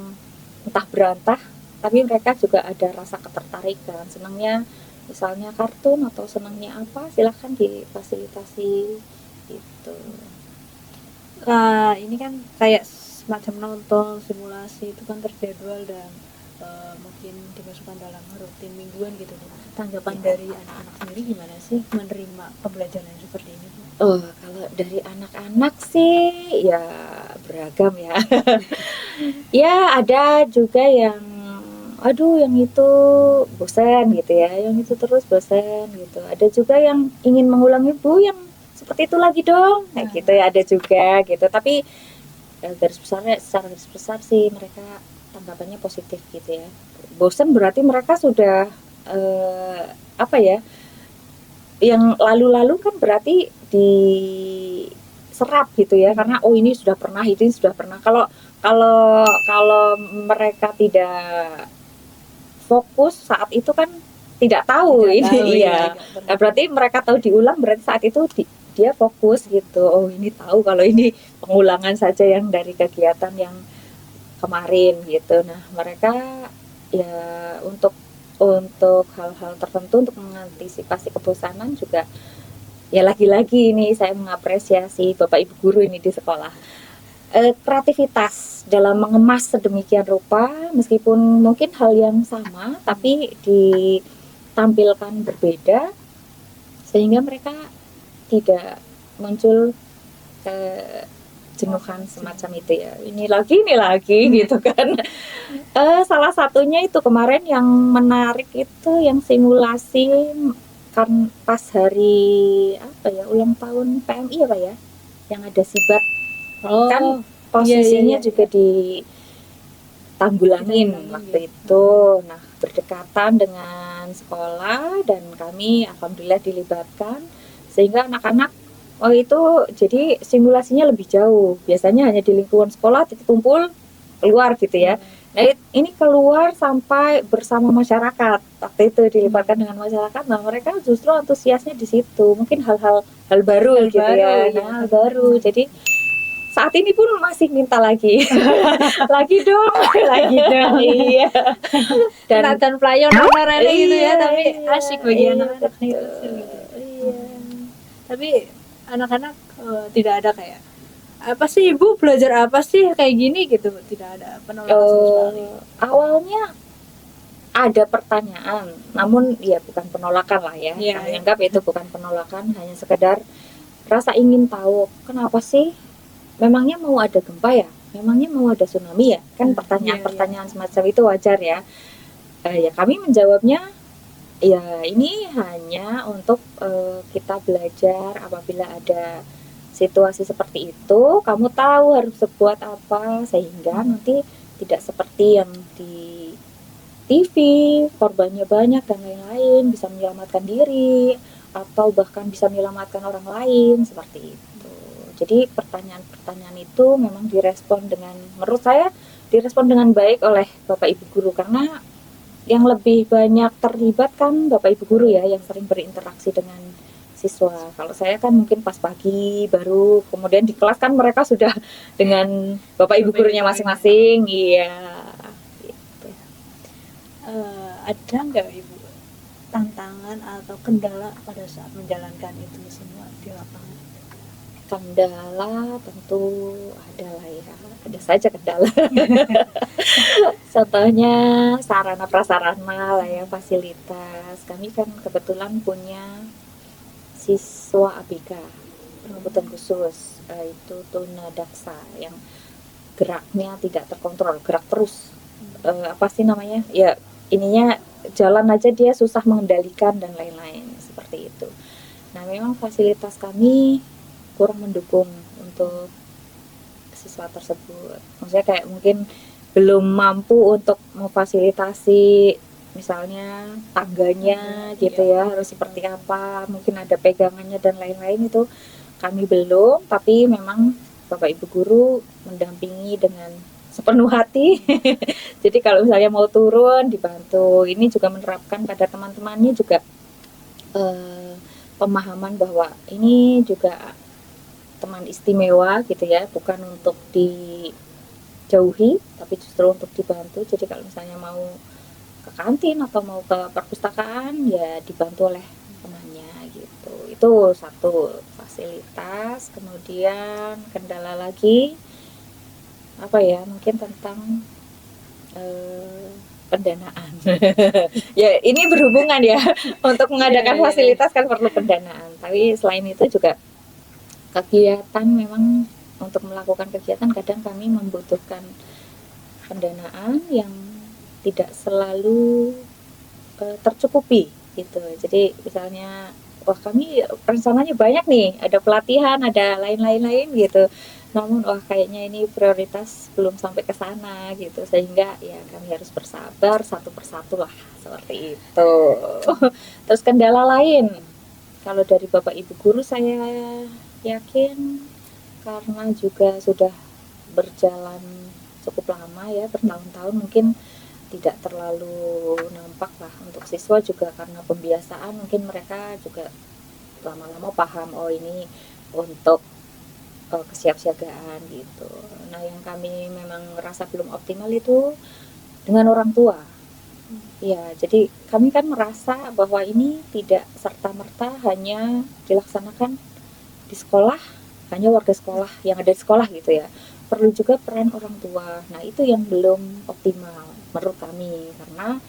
entah berantah, tapi mereka juga ada rasa ketertarikan, senangnya misalnya kartun atau senangnya apa, silahkan difasilitasi gitu. Ini kan kayak semacam nonton simulasi itu kan terjadwal dan mungkin dimasukkan dalam rutin mingguan gitu. Tanggapan dari anak-anak sendiri gimana sih menerima pembelajaran seperti ini? Oh, kalau dari anak-anak sih ya beragam ya. Ya ada juga yang aduh yang itu bosan gitu ya, yang itu terus bosan gitu. Ada juga yang ingin mengulangi, Bu, yang seperti itu lagi dong, kayak gitu ya, ada juga gitu. Tapi garis besarnya, secara garis besar sih mereka tanggapannya positif gitu ya. Bosan berarti mereka sudah apa ya, yang lalu-lalu kan berarti diserap gitu ya, karena oh ini sudah pernah, ini sudah pernah. Kalau kalau kalau mereka tidak fokus saat itu kan tidak tahu Tidak ini tahu, iya. ya, Nah, berarti mereka tahu diulang, berarti saat itu dia fokus gitu. Oh ini tahu kalau ini pengulangan saja yang dari kegiatan yang kemarin gitu. Nah mereka ya untuk hal-hal tertentu, untuk mengantisipasi kebosanan juga ya, lagi-lagi ini saya mengapresiasi Bapak Ibu guru ini di sekolah, kreativitas dalam mengemas sedemikian rupa, meskipun mungkin hal yang sama tapi ditampilkan berbeda sehingga mereka tidak muncul kejenuhan semacam itu ya, ini lagi gitu kan. Salah satunya itu kemarin yang menarik itu yang simulasi kan pas hari apa ya, ulang tahun PMI ya Pak ya, yang ada sibat. Kan posisinya juga di Tanggulangin waktu itu. Nah, berdekatan dengan sekolah dan kami alhamdulillah dilibatkan sehingga anak-anak itu jadi simulasinya lebih jauh. Biasanya hanya di lingkungan sekolah, titik kumpul, keluar gitu ya. Nah, ini keluar sampai bersama masyarakat. Waktu itu dilibatkan dengan masyarakat. Nah, mereka justru antusiasnya di situ. Mungkin hal baru gitu ya. Nah, hal baru. Jadi saat ini pun masih minta lagi. lagi dong. Iya. Dan pelayan honornya gitu ya, tapi asik bagi anak-anak gitu. Iya. Tapi anak-anak tidak ada kayak apa sih Ibu belajar apa sih kayak gini gitu, tidak ada penolakan sama sekali. Awalnya ada pertanyaan, namun ya bukan penolakan lah ya. Kami anggap itu bukan penolakan, hanya sekedar rasa ingin tahu kenapa sih. Memangnya mau ada gempa ya? Memangnya mau ada tsunami ya? Kan pertanyaan-pertanyaan semacam itu wajar ya. Ya kami menjawabnya, ya ini hanya untuk kita belajar apabila ada situasi seperti itu, kamu tahu harus berbuat apa sehingga nanti tidak seperti yang di TV, korbannya banyak dan lain-lain, bisa menyelamatkan diri atau bahkan bisa menyelamatkan orang lain seperti itu. Jadi pertanyaan-pertanyaan itu memang direspon dengan, menurut saya direspon dengan baik oleh Bapak Ibu guru, karena yang lebih banyak terlibat kan Bapak Ibu guru ya, yang sering berinteraksi dengan siswa. Kalau saya kan mungkin pas pagi baru, kemudian di kelas kan mereka sudah dengan Bapak Ibu gurunya masing-masing. Iya. Gitu. Ada nggak Ibu tantangan atau kendala pada saat menjalankan itu semua di lapangan? Kendala tentu ada lah ya, ada saja kendala. Contohnya sarana prasarana lah ya, fasilitas. Kami kan kebetulan punya siswa ABK kebutuhan khusus, itu tunadaksa yang geraknya tidak terkontrol, gerak terus. Apa sih namanya? Ya ininya jalan aja dia susah mengendalikan dan lain-lain seperti itu. Nah memang fasilitas kami kurang mendukung untuk siswa tersebut. Maksudnya kayak mungkin belum mampu untuk memfasilitasi misalnya tangganya gitu ya, harus seperti apa, mungkin ada pegangannya dan lain-lain, itu kami belum, tapi memang Bapak Ibu guru mendampingi dengan sepenuh hati. Jadi kalau misalnya mau turun dibantu. Ini juga menerapkan pada teman-temannya juga pemahaman bahwa ini juga teman istimewa gitu ya, bukan untuk dijauhi tapi justru untuk dibantu. Jadi kalau misalnya mau ke kantin atau mau ke perpustakaan ya dibantu oleh temannya gitu. Itu satu, fasilitas. Kemudian kendala lagi apa ya, mungkin tentang pendanaan. Ya ini berhubungan ya, untuk mengadakan fasilitas kan perlu pendanaan, tapi selain itu juga kegiatan, memang untuk melakukan kegiatan kadang kami membutuhkan pendanaan yang tidak selalu tercukupi gitu. Jadi misalnya wah kami rencananya banyak nih, ada pelatihan, ada lain-lain gitu, namun wah kayaknya ini prioritas belum sampai ke sana gitu, sehingga ya kami harus bersabar satu persatu lah seperti itu. Terus kendala lain kalau dari Bapak Ibu guru, saya yakin karena juga sudah berjalan cukup lama ya, bertahun-tahun, mungkin tidak terlalu nampak lah untuk siswa juga karena pembiasaan, mungkin mereka juga lama-lama paham oh ini untuk kesiapsiagaan gitu. Nah yang kami memang merasa belum optimal itu dengan orang tua. Ya, jadi kami kan merasa bahwa ini tidak serta-merta hanya dilaksanakan di sekolah, hanya warga sekolah yang ada di sekolah gitu ya. Perlu juga peran orang tua. Nah itu yang belum optimal menurut kami, karena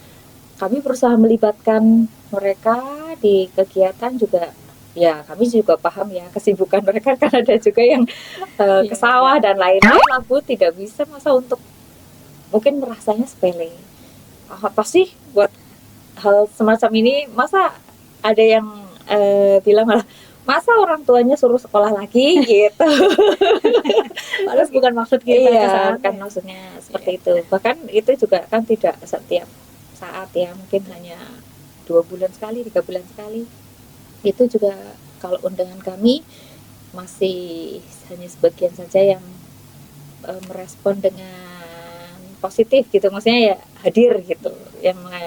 kami berusaha melibatkan mereka di kegiatan juga. Ya kami juga paham ya kesibukan mereka, kan ada juga yang ke sawah dan lain-lain lah Bu, tidak bisa masa untuk, mungkin merasanya sepele, apa sih buat hal semacam ini, masa ada yang bilang malah masa orang tuanya suruh sekolah lagi gitu. Padahal bukan maksud kita iya, kan maksudnya seperti itu. Bahkan itu juga kan tidak setiap saat ya, mungkin hanya 2 bulan sekali, 3 bulan sekali. Itu juga kalau undangan kami masih hanya sebagian saja yang merespon dengan positif gitu, maksudnya ya hadir gitu.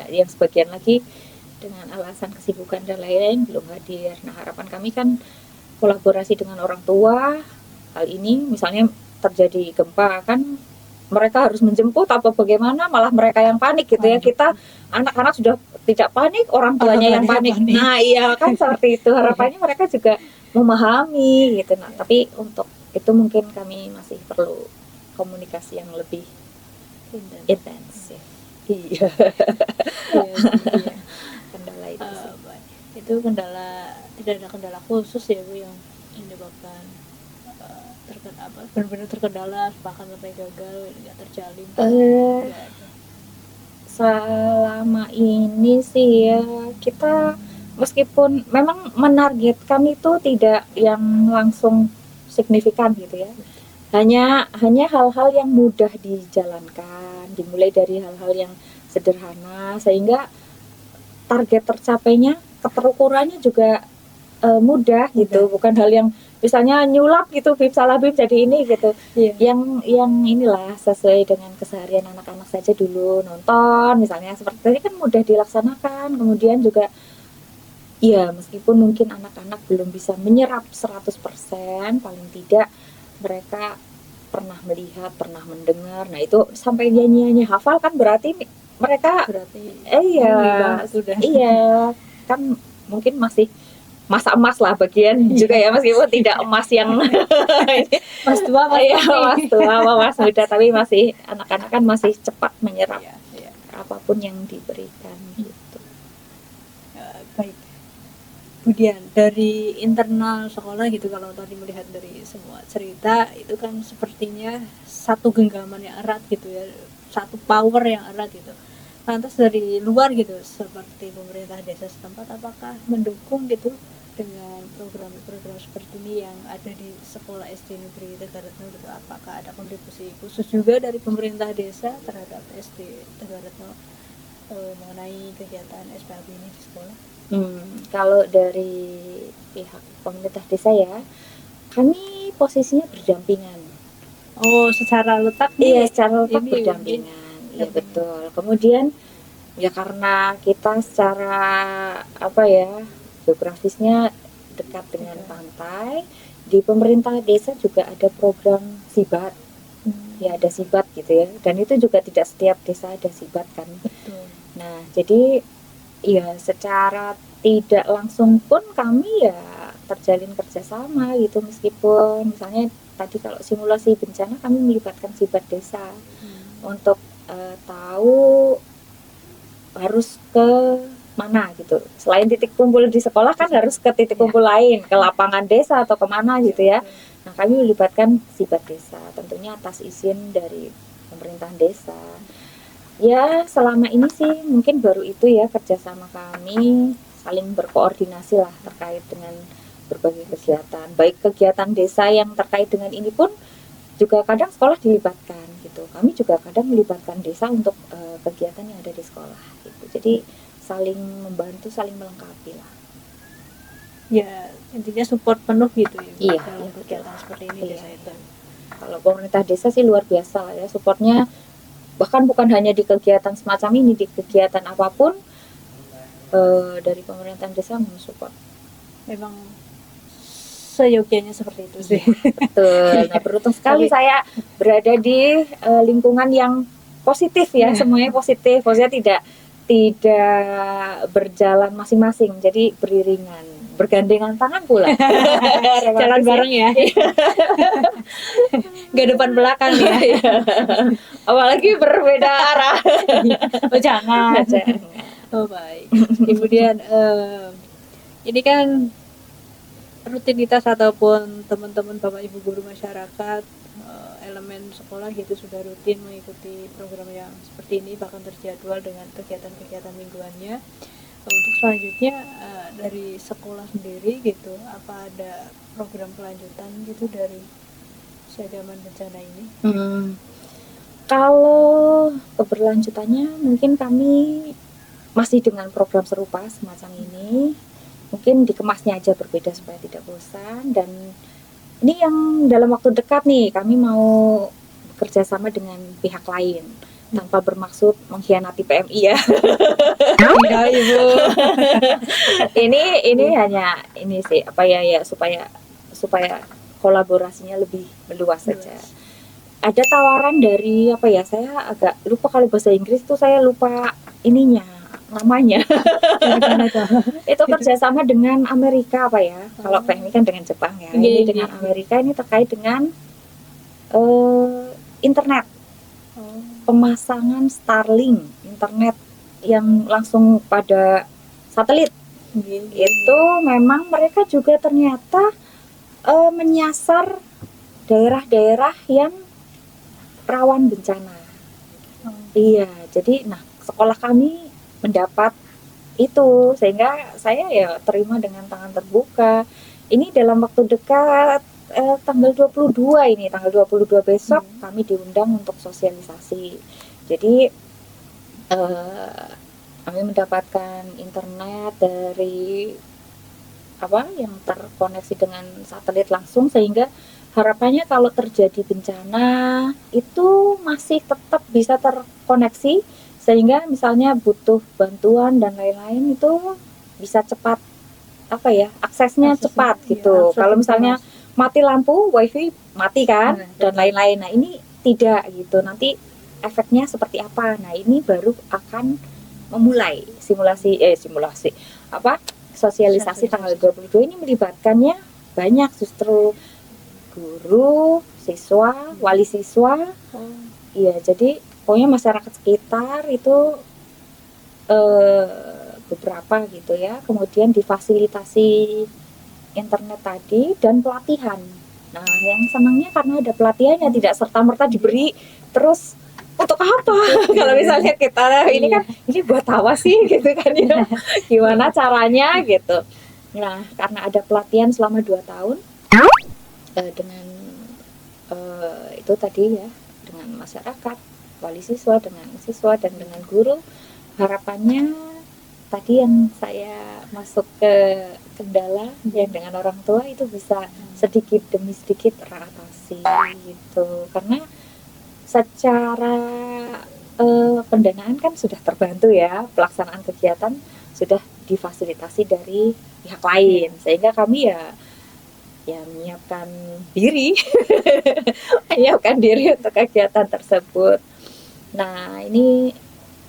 Yang sebagian lagi dengan alasan kesibukan dan lain-lain belum hadir. Nah harapan kami kan kolaborasi dengan orang tua. Hal ini misalnya terjadi gempa kan mereka harus menjemput apa bagaimana, malah mereka yang panik gitu ya. Kita anak-anak sudah tidak panik, orang tuanya yang panik. Nah iya kan seperti itu, harapannya mereka juga memahami gitu. Nah tapi untuk itu mungkin kami masih perlu komunikasi yang lebih intensif. Iya. Kendala itu sih. Itu kendala, tidak ada kendala khusus ya Bu yang menyebabkan benar-benar terkendala bahkan sampai gagal nggak terjalin. Selama ini sih ya kita meskipun memang menargetkan itu tidak yang langsung signifikan gitu ya, hanya hal-hal yang mudah dijalankan, dimulai dari hal-hal yang sederhana sehingga target tercapainya, keterukurannya juga mudah gitu, bukan hal yang misalnya nyulap gitu, bib salah bib jadi ini gitu. Iya. Yang inilah sesuai dengan keseharian anak-anak saja dulu, nonton misalnya seperti tadi kan mudah dilaksanakan. Kemudian juga ya meskipun mungkin anak-anak belum bisa menyerap 100%, paling tidak mereka pernah melihat, pernah mendengar. Nah itu sampai nyanyi hafal kan berarti mereka Berarti iya banget udah. iya kan mungkin masih masa emas lah bagian juga ya, meskipun tidak emas yang Mas tua Mas iya Putih. mas tua sama mas muda, tapi masih anak-anak kan masih cepat menyerap Iya, iya. apapun yang diberikan gitu. Baik. Kemudian dari internal sekolah gitu, kalau tadi melihat dari semua cerita itu kan sepertinya satu genggaman yang erat gitu ya, satu power yang erat gitu. Lantas dari luar gitu seperti pemerintah desa setempat apakah mendukung gitu dengan program-program seperti ini yang ada di sekolah SD Negeri Tegaretno gitu? Apakah ada kontribusi khusus juga dari pemerintah desa terhadap SD Tegaretno mengenai kegiatan SPAB ini di sekolah? Kalau dari pihak pemerintah desa ya, kami posisinya berdampingan. Oh, secara letak Iya, nih, secara letak ini berdampingan. Iya dampingan. betul. Kemudian ya karena kita secara apa ya, geografisnya dekat dengan pantai, di pemerintah desa juga ada program Sibat. Ya ada Sibat gitu ya. Dan itu juga tidak setiap desa ada Sibat kan. Betul. Nah, jadi ya secara tidak langsung pun kami ya terjalin kerjasama gitu, meskipun misalnya tadi kalau simulasi bencana kami melibatkan Sibat desa untuk tahu harus ke mana gitu. Selain titik kumpul di sekolah kan harus ke titik kumpul lain, ke lapangan desa atau kemana gitu ya. Nah kami melibatkan Sibat desa, tentunya atas izin dari pemerintahan desa. Ya selama ini sih mungkin baru itu ya kerjasama kami, saling berkoordinasi lah terkait dengan berbagai kegiatan. Baik kegiatan desa yang terkait dengan ini pun juga kadang sekolah dilibatkan gitu. Kami juga kadang melibatkan desa untuk kegiatan yang ada di sekolah gitu. Jadi saling membantu, saling melengkapi lah. Ya intinya support penuh gitu ya, Iya, dalam iya, kegiatan seperti ini Iya. desa itu. Kalau pemerintah desa sih luar biasa lah ya supportnya, bahkan bukan hanya di kegiatan semacam ini, di kegiatan apapun dari pemerintahan desa mensupport. Memang seyogianya seperti itu sih. Betul. Nah beruntung sekali saya berada di lingkungan yang positif ya, semuanya positif. Maksudnya tidak berjalan masing-masing, jadi beriringan, bergandengan tangan pula. Jalan bareng ya. Gak depan belakang ya. Apalagi berbeda arah. Oh jangan. Oh baik. Kemudian ini kan rutinitas ataupun teman-teman Bapak Ibu guru masyarakat, elemen sekolah gitu sudah rutin mengikuti program yang seperti ini, bahkan terjadwal dengan kegiatan-kegiatan mingguannya. Untuk selanjutnya dari sekolah sendiri gitu, apa ada program kelanjutan gitu dari siagaman bencana ini? Kalau keberlanjutannya mungkin kami masih dengan program serupa semacam ini, mungkin dikemasnya aja berbeda supaya tidak bosan. Dan ini yang dalam waktu dekat nih kami mau bekerja sama dengan pihak lain tanpa bermaksud mengkhianati PMI ya. Tidak Ibu. ini hanya ini sih apa ya supaya kolaborasinya lebih meluas saja. Ada tawaran dari apa ya, saya agak lupa kalau bahasa Inggris itu, saya lupa ininya namanya. Itu kerjasama dengan Amerika apa ya, kalau PMI kan dengan Jepang ya, ini dengan Amerika, ini terkait dengan internet, pemasangan Starlink internet yang langsung pada satelit. Itu memang mereka juga ternyata menyasar daerah-daerah yang rawan bencana. Iya, jadi nah sekolah kami mendapat itu, sehingga saya ya terima dengan tangan terbuka. Ini dalam waktu dekat tanggal 22 ini, tanggal 22 besok kami diundang untuk sosialisasi. Jadi kami mendapatkan internet dari yang terkoneksi dengan satelit langsung, sehingga harapannya kalau terjadi bencana itu masih tetap bisa terkoneksi, sehingga misalnya butuh bantuan dan lain-lain itu bisa cepat aksesnya cepat gitu. Kalau misalnya mati lampu, wifi mati kan, dan lain-lain. Nah ini tidak gitu. Nanti efeknya seperti apa? Nah ini baru akan memulai sosialisasi tanggal 22 ini melibatkannya banyak, justru guru, siswa, wali siswa. Iya, jadi pokoknya masyarakat sekitar itu beberapa gitu ya. Kemudian difasilitasi internet tadi dan pelatihan. Nah, yang senangnya karena ada pelatihannya, tidak serta-merta diberi terus untuk apa? Kalau misalnya kita ini kan ini buat apa sih gitu kan ya. Gimana caranya gitu. Nah, karena ada pelatihan selama 2 tahun dengan itu tadi ya, dengan masyarakat, wali siswa, dengan siswa dan dengan guru, harapannya tadi yang saya masuk ke kendala yang dengan orang tua itu bisa sedikit demi sedikit teratasi gitu, karena secara pendanaan kan sudah terbantu ya, pelaksanaan kegiatan sudah difasilitasi dari pihak lain, sehingga kami ya menyiapkan diri menyiapkan diri untuk kegiatan tersebut. Nah ini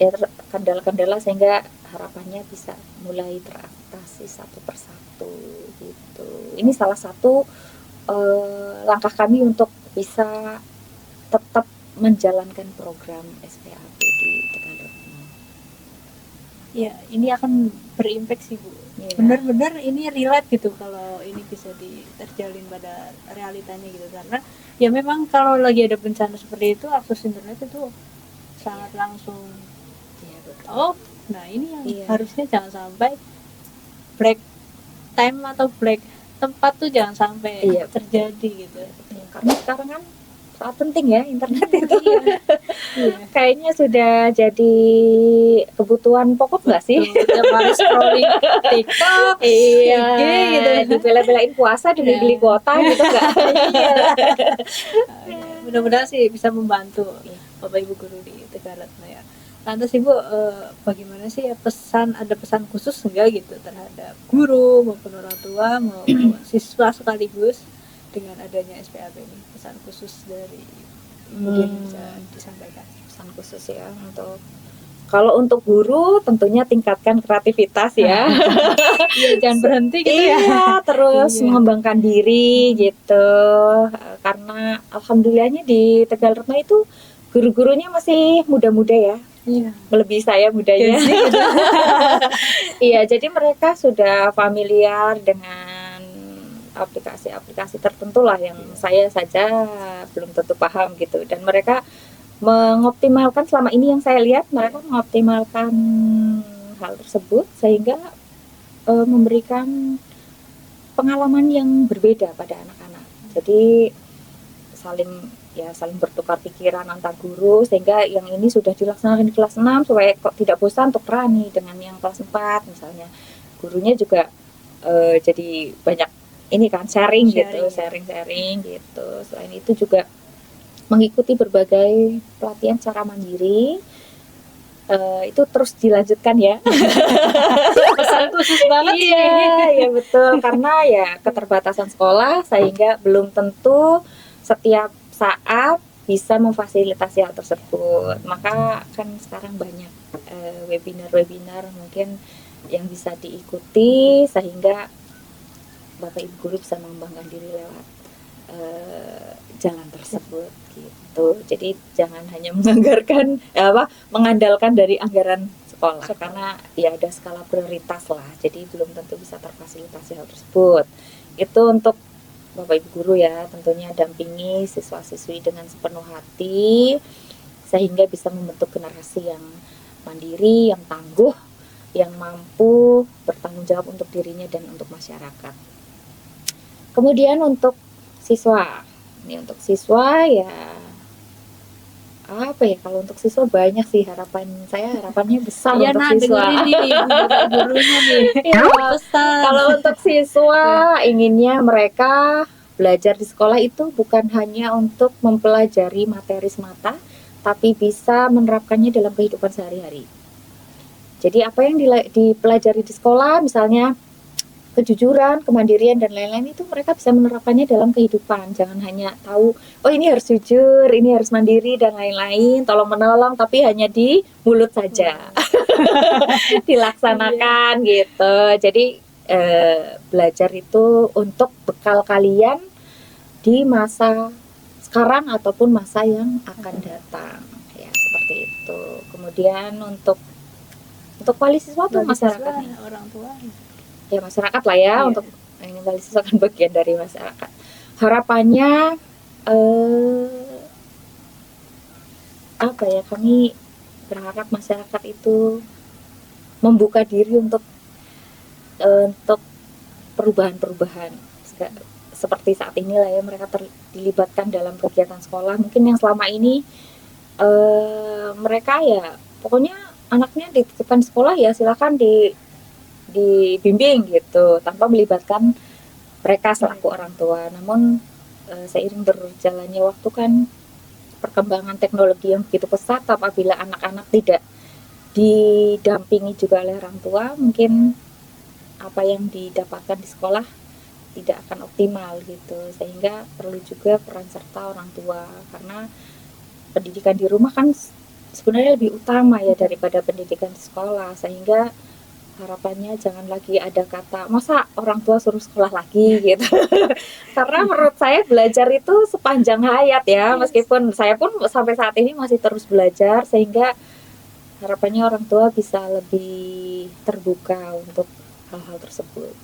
ya kendala-kendala sehingga harapannya bisa mulai teratasi satu persatu gitu. Ini salah satu langkah kami untuk bisa tetap menjalankan program SPAP di Tegalretno. Ya, ini akan berimpact sih Bu. Ya. Benar-benar ini relate gitu kalau ini bisa terjalin pada realitanya gitu, karena ya memang kalau lagi ada bencana seperti itu akses internet itu sangat langsung. Ya, betul. Oh, nah ini yang harusnya jangan sampai black time atau black tempat tuh jangan sampai terjadi gitu. Karena sekarang kan sangat penting ya internet itu. Kayaknya sudah jadi kebutuhan pokok nggak sih? Tiap hari scrolling TikTok, IG gitu. Dibela-belain puasa demi beli kuota gitu nggak? Mudah-mudahan sih bisa membantu Bapak Ibu guru di Tegalretno ya. Lantas Ibu bagaimana sih ya ada pesan khusus enggak gitu terhadap guru maupun orang tua maupun siswa sekaligus dengan adanya SPAP ini, pesan khusus dari mungkin bisa disampaikan? Pesan khusus ya kalau untuk guru tentunya tingkatkan kreativitas ya. Jangan berhenti gitu terus mengembangkan diri gitu, karena alhamdulillahnya di Tegalretno itu guru-gurunya masih muda-muda ya. Melebihi saya mudanya. Iya, jadi mereka sudah familiar dengan aplikasi-aplikasi tertentu lah yang saya saja belum tentu paham gitu, dan mereka mengoptimalkan, selama ini yang saya lihat mereka mengoptimalkan hal tersebut sehingga memberikan pengalaman yang berbeda pada anak-anak. Jadi saling bertukar pikiran antar guru, sehingga yang ini sudah dilaksanakan di kelas 6 supaya kok tidak bosan untuk berani dengan yang kelas 4 misalnya. Gurunya juga jadi banyak ini kan sharing gitu. Selain itu juga mengikuti berbagai pelatihan secara mandiri, itu terus dilanjutkan ya. Pesan khusus banget. Iya betul, karena ya keterbatasan sekolah sehingga belum tentu setiap saat bisa memfasilitasi hal tersebut. Maka kan sekarang banyak webinar mungkin yang bisa diikuti sehingga Bapak Ibu guru bisa mengembangkan diri lewat jalan tersebut gitu. Jadi jangan hanya mengandalkan dari anggaran sekolah, karena ya ada skala prioritas lah. Jadi belum tentu bisa terfasilitasi hal tersebut. Itu untuk Bapak Ibu guru ya, tentunya dampingi siswa-siswi dengan sepenuh hati sehingga bisa membentuk generasi yang mandiri, yang tangguh, yang mampu bertanggung jawab untuk dirinya dan untuk masyarakat. Kemudian untuk siswa ya apa ya, kalau untuk siswa banyak sih harapannya besar Iya, untuk nah siswa. dengerin nih ibu bapak gurunya nih. Iya. Pesan. Kalau untuk siswa inginnya mereka belajar di sekolah itu bukan hanya untuk mempelajari materi semata, tapi bisa menerapkannya dalam kehidupan sehari-hari. Jadi apa yang dipelajari di sekolah, misalnya kejujuran, kemandirian dan lain-lain, itu mereka bisa menerapkannya dalam kehidupan. Jangan hanya tahu, oh ini harus jujur, ini harus mandiri dan lain-lain, tolong menolong, tapi hanya di mulut saja. Dilaksanakan gitu. Jadi belajar itu untuk bekal kalian di masa sekarang ataupun masa yang akan datang, ya seperti itu. Kemudian untuk wali siswa tuh masyarakat nih, orang tua. ya masyarakat lah ya, Iya. untuk ini wali siswa kan bagian dari masyarakat. Harapannya apa ya, kami berharap masyarakat itu membuka diri untuk perubahan-perubahan seperti saat ini lah ya, mereka dilibatkan dalam kegiatan sekolah. Mungkin yang selama ini mereka ya pokoknya anaknya dititipkan sekolah ya silakan dibimbing gitu tanpa melibatkan mereka selaku orang tua. Namun seiring berjalannya waktu kan perkembangan teknologi yang begitu pesat, apabila anak-anak tidak didampingi juga oleh orang tua, mungkin apa yang didapatkan di sekolah tidak akan optimal gitu. Sehingga perlu juga peran serta orang tua, karena pendidikan di rumah kan sebenarnya lebih utama ya daripada pendidikan di sekolah. Sehingga harapannya jangan lagi ada kata masa orang tua suruh sekolah lagi gitu. Karena menurut saya belajar itu sepanjang hayat ya, meskipun saya pun sampai saat ini masih terus belajar. Sehingga harapannya orang tua bisa lebih terbuka untuk hal-hal tersebut.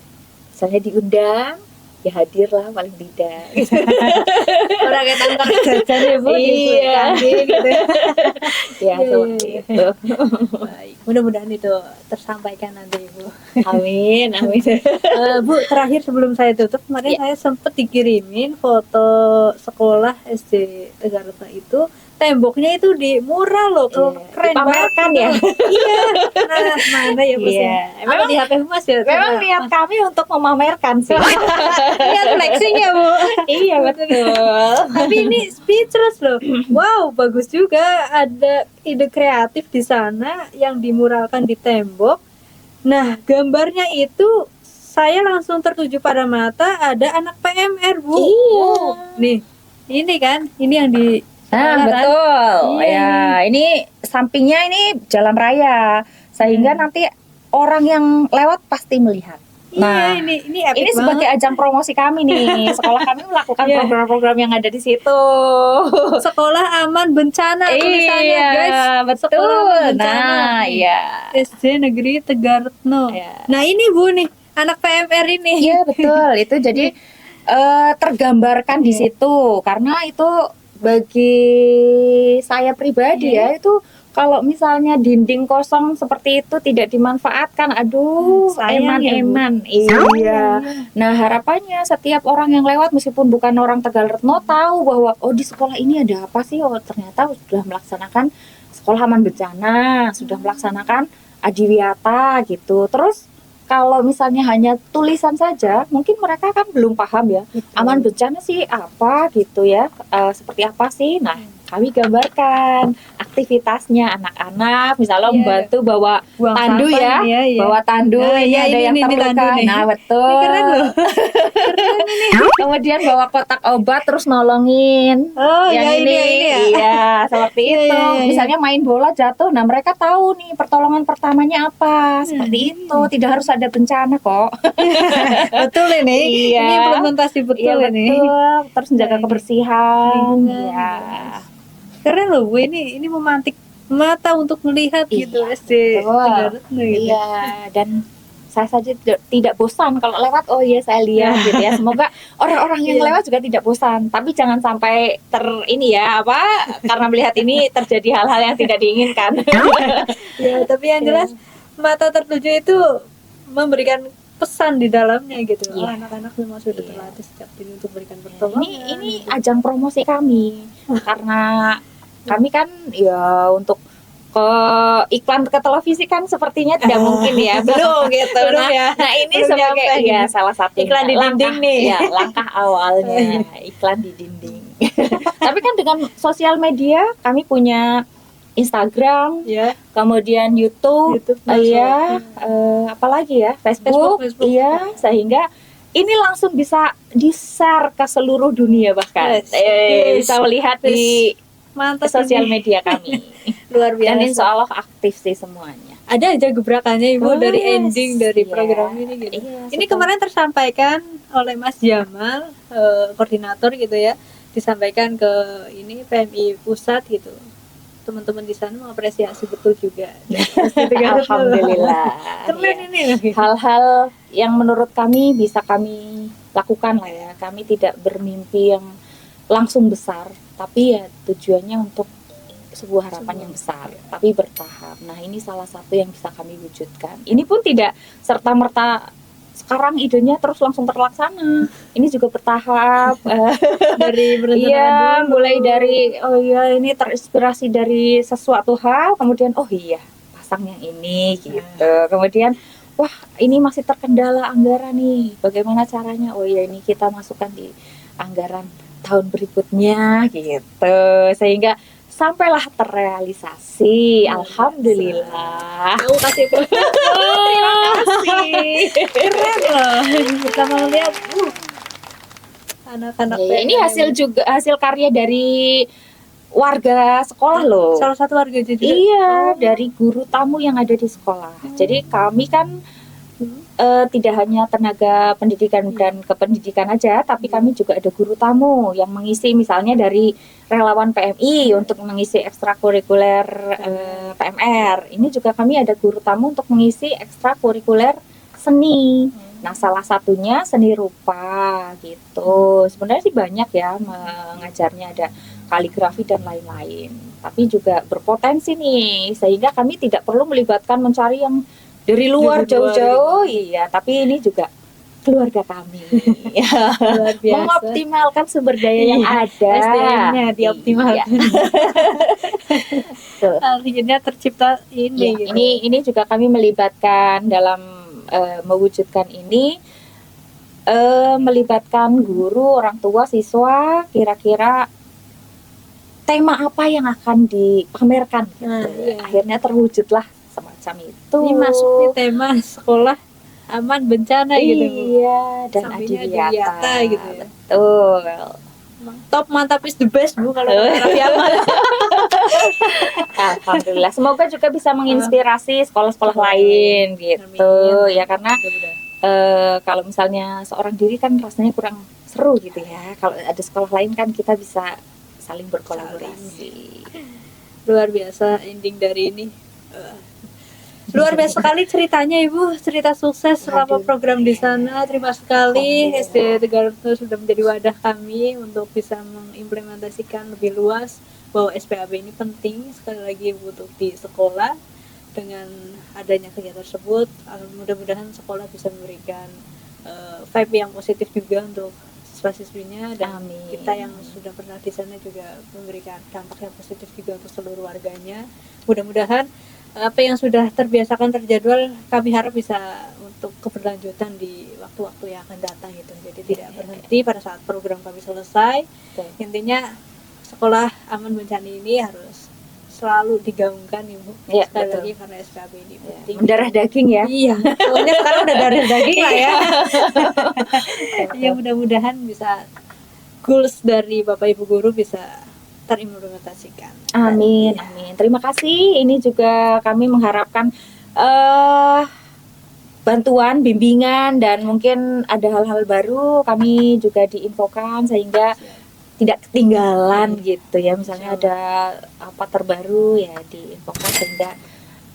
Misalnya diundang, ya hadirlah paling tidak. Orang kayak tanpa jajan ya bu, Iya. gitu. Ya seperti itu. Baik, mudah-mudahan itu tersampaikan nanti ibu. Amin, amin. Bu, terakhir sebelum saya tutup, kemarin saya sempat dikirimin foto sekolah SD Tegaretno itu, temboknya itu di mural loh, keren Dipamerkan banget ya. Iya. Nah, mana ya bu? Iya. Apa di HP Mas ya? Memang niat kami untuk memamerkan sih. Niat flexing ya bu. Iya betul. Tapi ini speechless loh. Wow, bagus juga, ada ide kreatif di sana yang dimuralkan di tembok. Nah, gambarnya itu saya langsung tertuju pada mata, ada anak PMR bu. Iya. Nih, ini kan, ini yang di Nah, kan? betul. Iya. Ya, ini sampingnya ini jalan raya, sehingga nanti orang yang lewat pasti melihat. Nah, Iya, ini epic ini sebagai banget. ajang promosi kami nih. Sekolah kami melakukan Iya. program-program yang ada di situ. Sekolah aman bencana tulisannya Iya, guys. Sekolah betul. aman bencana. Nah, Nih, iya. SD Negeri Tegaretno. Iya. Nah, ini bu nih, anak PMR ini. Iya, betul. Itu jadi tergambarkan di situ, karena itu bagi saya pribadi ya, itu kalau misalnya dinding kosong seperti itu tidak dimanfaatkan, aduh, sayang ya, Bu. eman-eman. Iya. Nah, harapannya setiap orang yang lewat meskipun bukan orang Tegaretno tahu bahwa oh di sekolah ini ada apa sih? Oh, ternyata sudah melaksanakan sekolah aman bencana, sudah melaksanakan adiwiyata gitu. Terus kalau misalnya hanya tulisan saja, mungkin mereka kan belum paham ya. Aman bencana sih apa gitu ya, seperti apa sih. Nah, kami gambarkan aktivitasnya anak-anak, misalnya Iya. membantu bawa Buang tandu sampah, ya, iya. bawa tandu, Nah, ini iya, ada yang ini terluka. tandu nih. Nah, betul. Ini keren loh. Kemudian bawa kotak obat terus nolongin. Oh, yang ya ini ya. Iya, seperti Iya, itu. iya, iya. Misalnya main bola jatuh, nah mereka tahu nih pertolongan pertamanya apa. Seperti itu, tidak harus ada bencana kok. Betul ini. Iya. Ini implementasi betul Iya, ini. betul. Terus menjaga Nah, ini. kebersihan. Lingkungan, Ya. Keren loh, Bu. Ini memantik mata untuk melihat gitu Iya, SD betul. Tegaretno gitu. Iya, dan saya saja tidak bosan kalau lewat. Oh iya, saya lihat gitu ya. Semoga orang-orang yang Iya. lewat juga tidak bosan. Tapi jangan sampai ini ya apa, karena melihat ini terjadi hal-hal yang tidak diinginkan. Ya, tapi yang jelas mata tertuju itu memberikan pesan di dalamnya gitu. Oh, Iya. anak-anak memang sudah Iya. terlatih sejak dini untuk memberikan pertolongan. ini ajang promosi kami karena Kami kan ya untuk ke iklan ke televisi kan sepertinya tidak mungkin ya, belum gitu. Belum Nah, ya. nah ini Belum sebagai nyampe ya gitu. salah satu Iklan di dinding nih. Ya, langkah awalnya iklan di dinding. Tapi kan dengan sosial media kami punya Instagram, Ya, kemudian YouTube, YouTube, iya, apalagi ya, Facebook, Facebook. iya, sehingga ini langsung bisa di-share ke seluruh dunia bahkan. Yes. Bisa melihat di mantap sosial ini. media kami. Luar biasa. Dan insya Allah aktif sih semuanya. Ada aja gebrakannya Ibu Oh, dari yes. ending dari Iya. program ini gitu. Iya, Ini setelah- kemarin tersampaikan oleh Mas Jamal, koordinator gitu ya, disampaikan ke ini PMI pusat gitu. Teman-teman di sana mengapresiasi betul juga. Alhamdulillah. Keren Iya. ini. Hal-hal yang menurut kami bisa kami lakukan lah ya. Kami tidak bermimpi yang langsung besar, tapi ya tujuannya untuk sebuah harapan yang besar, tapi bertahap. Nah, ini salah satu yang bisa kami wujudkan. Ini pun tidak serta-merta sekarang idenya terus langsung terlaksana. Ini juga bertahap. Dari perencanaan Iya, dulu. mulai dari oh iya ini terinspirasi dari sesuatu hal, kemudian oh iya pasang yang ini gitu. Kemudian wah ini masih terkendala anggaran nih. Bagaimana caranya? Oh iya ini kita masukkan di anggaran tahun berikutnya gitu. Sehingga sampailah terrealisasi. Alhamdulillah. Aku kasih Terima kasih. keren loh. Kita mau lihat anak-anak Ya, ini PMI. hasil juga hasil karya dari warga sekolah loh. Salah satu warga juga. Iya, dari guru tamu yang ada di sekolah. Jadi kami kan tidak hanya tenaga pendidikan dan kependidikan aja, tapi kami juga ada guru tamu yang mengisi misalnya dari relawan PMI untuk mengisi ekstrakurikuler PMR. Ini juga kami ada guru tamu untuk mengisi ekstrakurikuler seni. Nah, salah satunya seni rupa gitu. Sebenarnya sih banyak ya mengajarnya, ada kaligrafi dan lain-lain. Tapi juga berpotensi nih, sehingga kami tidak perlu melibatkan mencari yang dari luar Dari luar jauh-jauh. Iya, tapi ini juga keluarga kami. Luar biasa. Mengoptimalkan sumber daya yang Iya, ada. SDM-nya dioptimalkan. Iya. Tuh. Akhirnya tercipta ini Ya, gitu. ini juga kami melibatkan dalam mewujudkan ini, melibatkan guru, orang tua, siswa, kira-kira tema apa yang akan dipamerkan gitu. Nah, iya. Akhirnya terwujudlah semacam itu. Ini masuk di tema sekolah aman bencana gitu. Bu. Iya, dan Sampingnya Adiwiyata Adiwiyata gitu ya. Betul. Top mantap is the best Bu kalau Raffi Ahmad. Alhamdulillah. Semoga juga bisa menginspirasi sekolah-sekolah lain gitu. Amin. Ya karena Mudah-mudahan. kalau misalnya seorang diri kan rasanya kurang seru gitu ya. Kalau ada sekolah lain kan kita bisa saling berkolaborasi. Luar biasa ending dari ini. Luar biasa sekali ceritanya Ibu, cerita sukses selama Aduh. program di sana. Terima sekali SD Tegaruto sudah menjadi wadah kami untuk bisa mengimplementasikan lebih luas bahwa SPAB ini penting sekali lagi untuk di sekolah. Dengan adanya kegiatan tersebut, mudah-mudahan sekolah bisa memberikan vibe yang positif juga untuk siswa-siswinya, dan Amin. kita yang sudah pernah di sana juga memberikan dampak yang positif juga untuk seluruh warganya. Mudah-mudahan apa yang sudah terbiasakan terjadwal kami harap bisa untuk keberlanjutan di waktu-waktu yang akan datang gitu. Jadi tidak berhenti pada saat program kami selesai. Betul. Intinya sekolah aman bencana ini harus selalu digaungkan Ibu. Iya, Sekali betul. lagi karena SPAB ini penting. Mendarah daging ya. Iya, soalnya sekarang udah darah daging lah ya. Ya mudah-mudahan bisa goals dari Bapak Ibu guru bisa terimplementasikan. Amin, amin. Terima kasih. Ini juga kami mengharapkan bantuan, bimbingan, dan mungkin ada hal-hal baru kami juga diinfokan sehingga tidak ketinggalan gitu ya. Misalnya ada apa terbaru ya diinfokan sehingga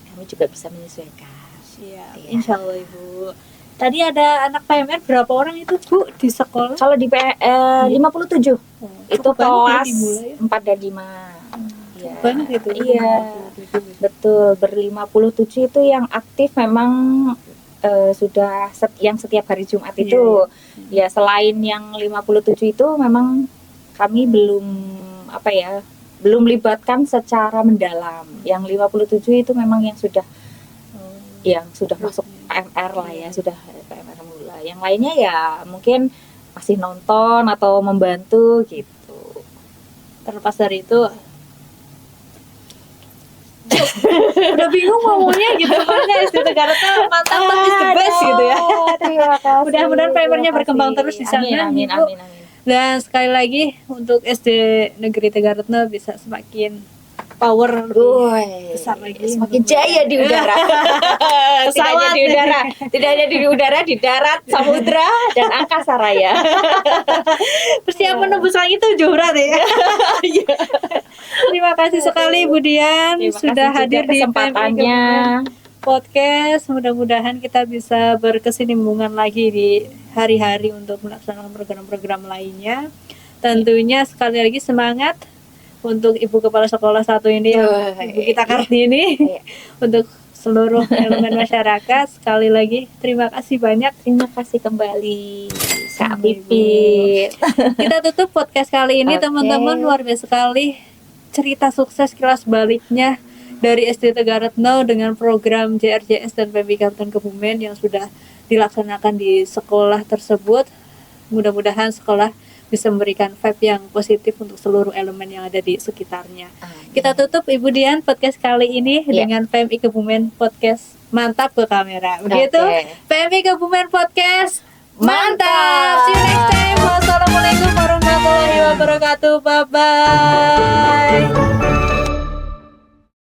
kami juga bisa menyesuaikan. Siap, Iya. insya Allah Ibu. Tadi ada anak PMR berapa orang itu Bu di sekolah? Kalau di 57 itu Cukup banyak ya kelas dimulai. 4 dan 5. Iya. Banyak itu. Iya. Betul, ber-57 itu yang aktif memang sudah yang setiap hari Jumat itu. Ya, selain yang 57 itu memang kami belum belum libatkan secara mendalam. Yang 57 itu memang yang sudah masuk PMR lah ya, sudah PMR mula. Yang lainnya ya mungkin masih nonton atau membantu gitu. Terlepas dari itu udah bingung ngomongnya gitu, makanya SD Tegaretno mantap tapi the best gitu ya. Terima kasih. Mudah-mudahan PMR-nya Terima berkembang kasih. terus di sana, Amin, Ibu. amin. Dan sekali lagi untuk SD Negeri Tegaretno bisa semakin power Woi, besar lagi, semakin jaya di udara. Tidak hanya di udara, tidak hanya di udara, di darat, samudra, dan angkasa raya. persiapan nembus langit itu juara deh. Terima kasih sekali Bu Dian Terima sudah kasih hadir juga di kesempatannya. PMI Podcast. Mudah-mudahan kita bisa berkesinambungan lagi di hari-hari untuk melaksanakan program-program lainnya. Tentunya sekali lagi semangat untuk Ibu Kepala Sekolah satu ini, Ibu kita Kartini, untuk seluruh elemen masyarakat. Sekali lagi terima kasih banyak. Terima kasih kembali Kak Ibu. Pipit. Kita tutup podcast kali ini, Oke. teman-teman. Luar biasa sekali cerita sukses kilas baliknya dari SD Tegaretno dengan program JRJS dan PMI Kabupaten Kebumen yang sudah dilaksanakan di sekolah tersebut. Mudah-mudahan sekolah bisa memberikan vibe yang positif untuk seluruh elemen yang ada di sekitarnya. Kita tutup Ibu Dian podcast kali ini dengan PMI Kebumen Podcast Mantap ke Kamera. Begitu, PMI Kebumen Podcast Mantap. See you next time. Wassalamualaikum warahmatullahi wabarakatuh. Bye bye.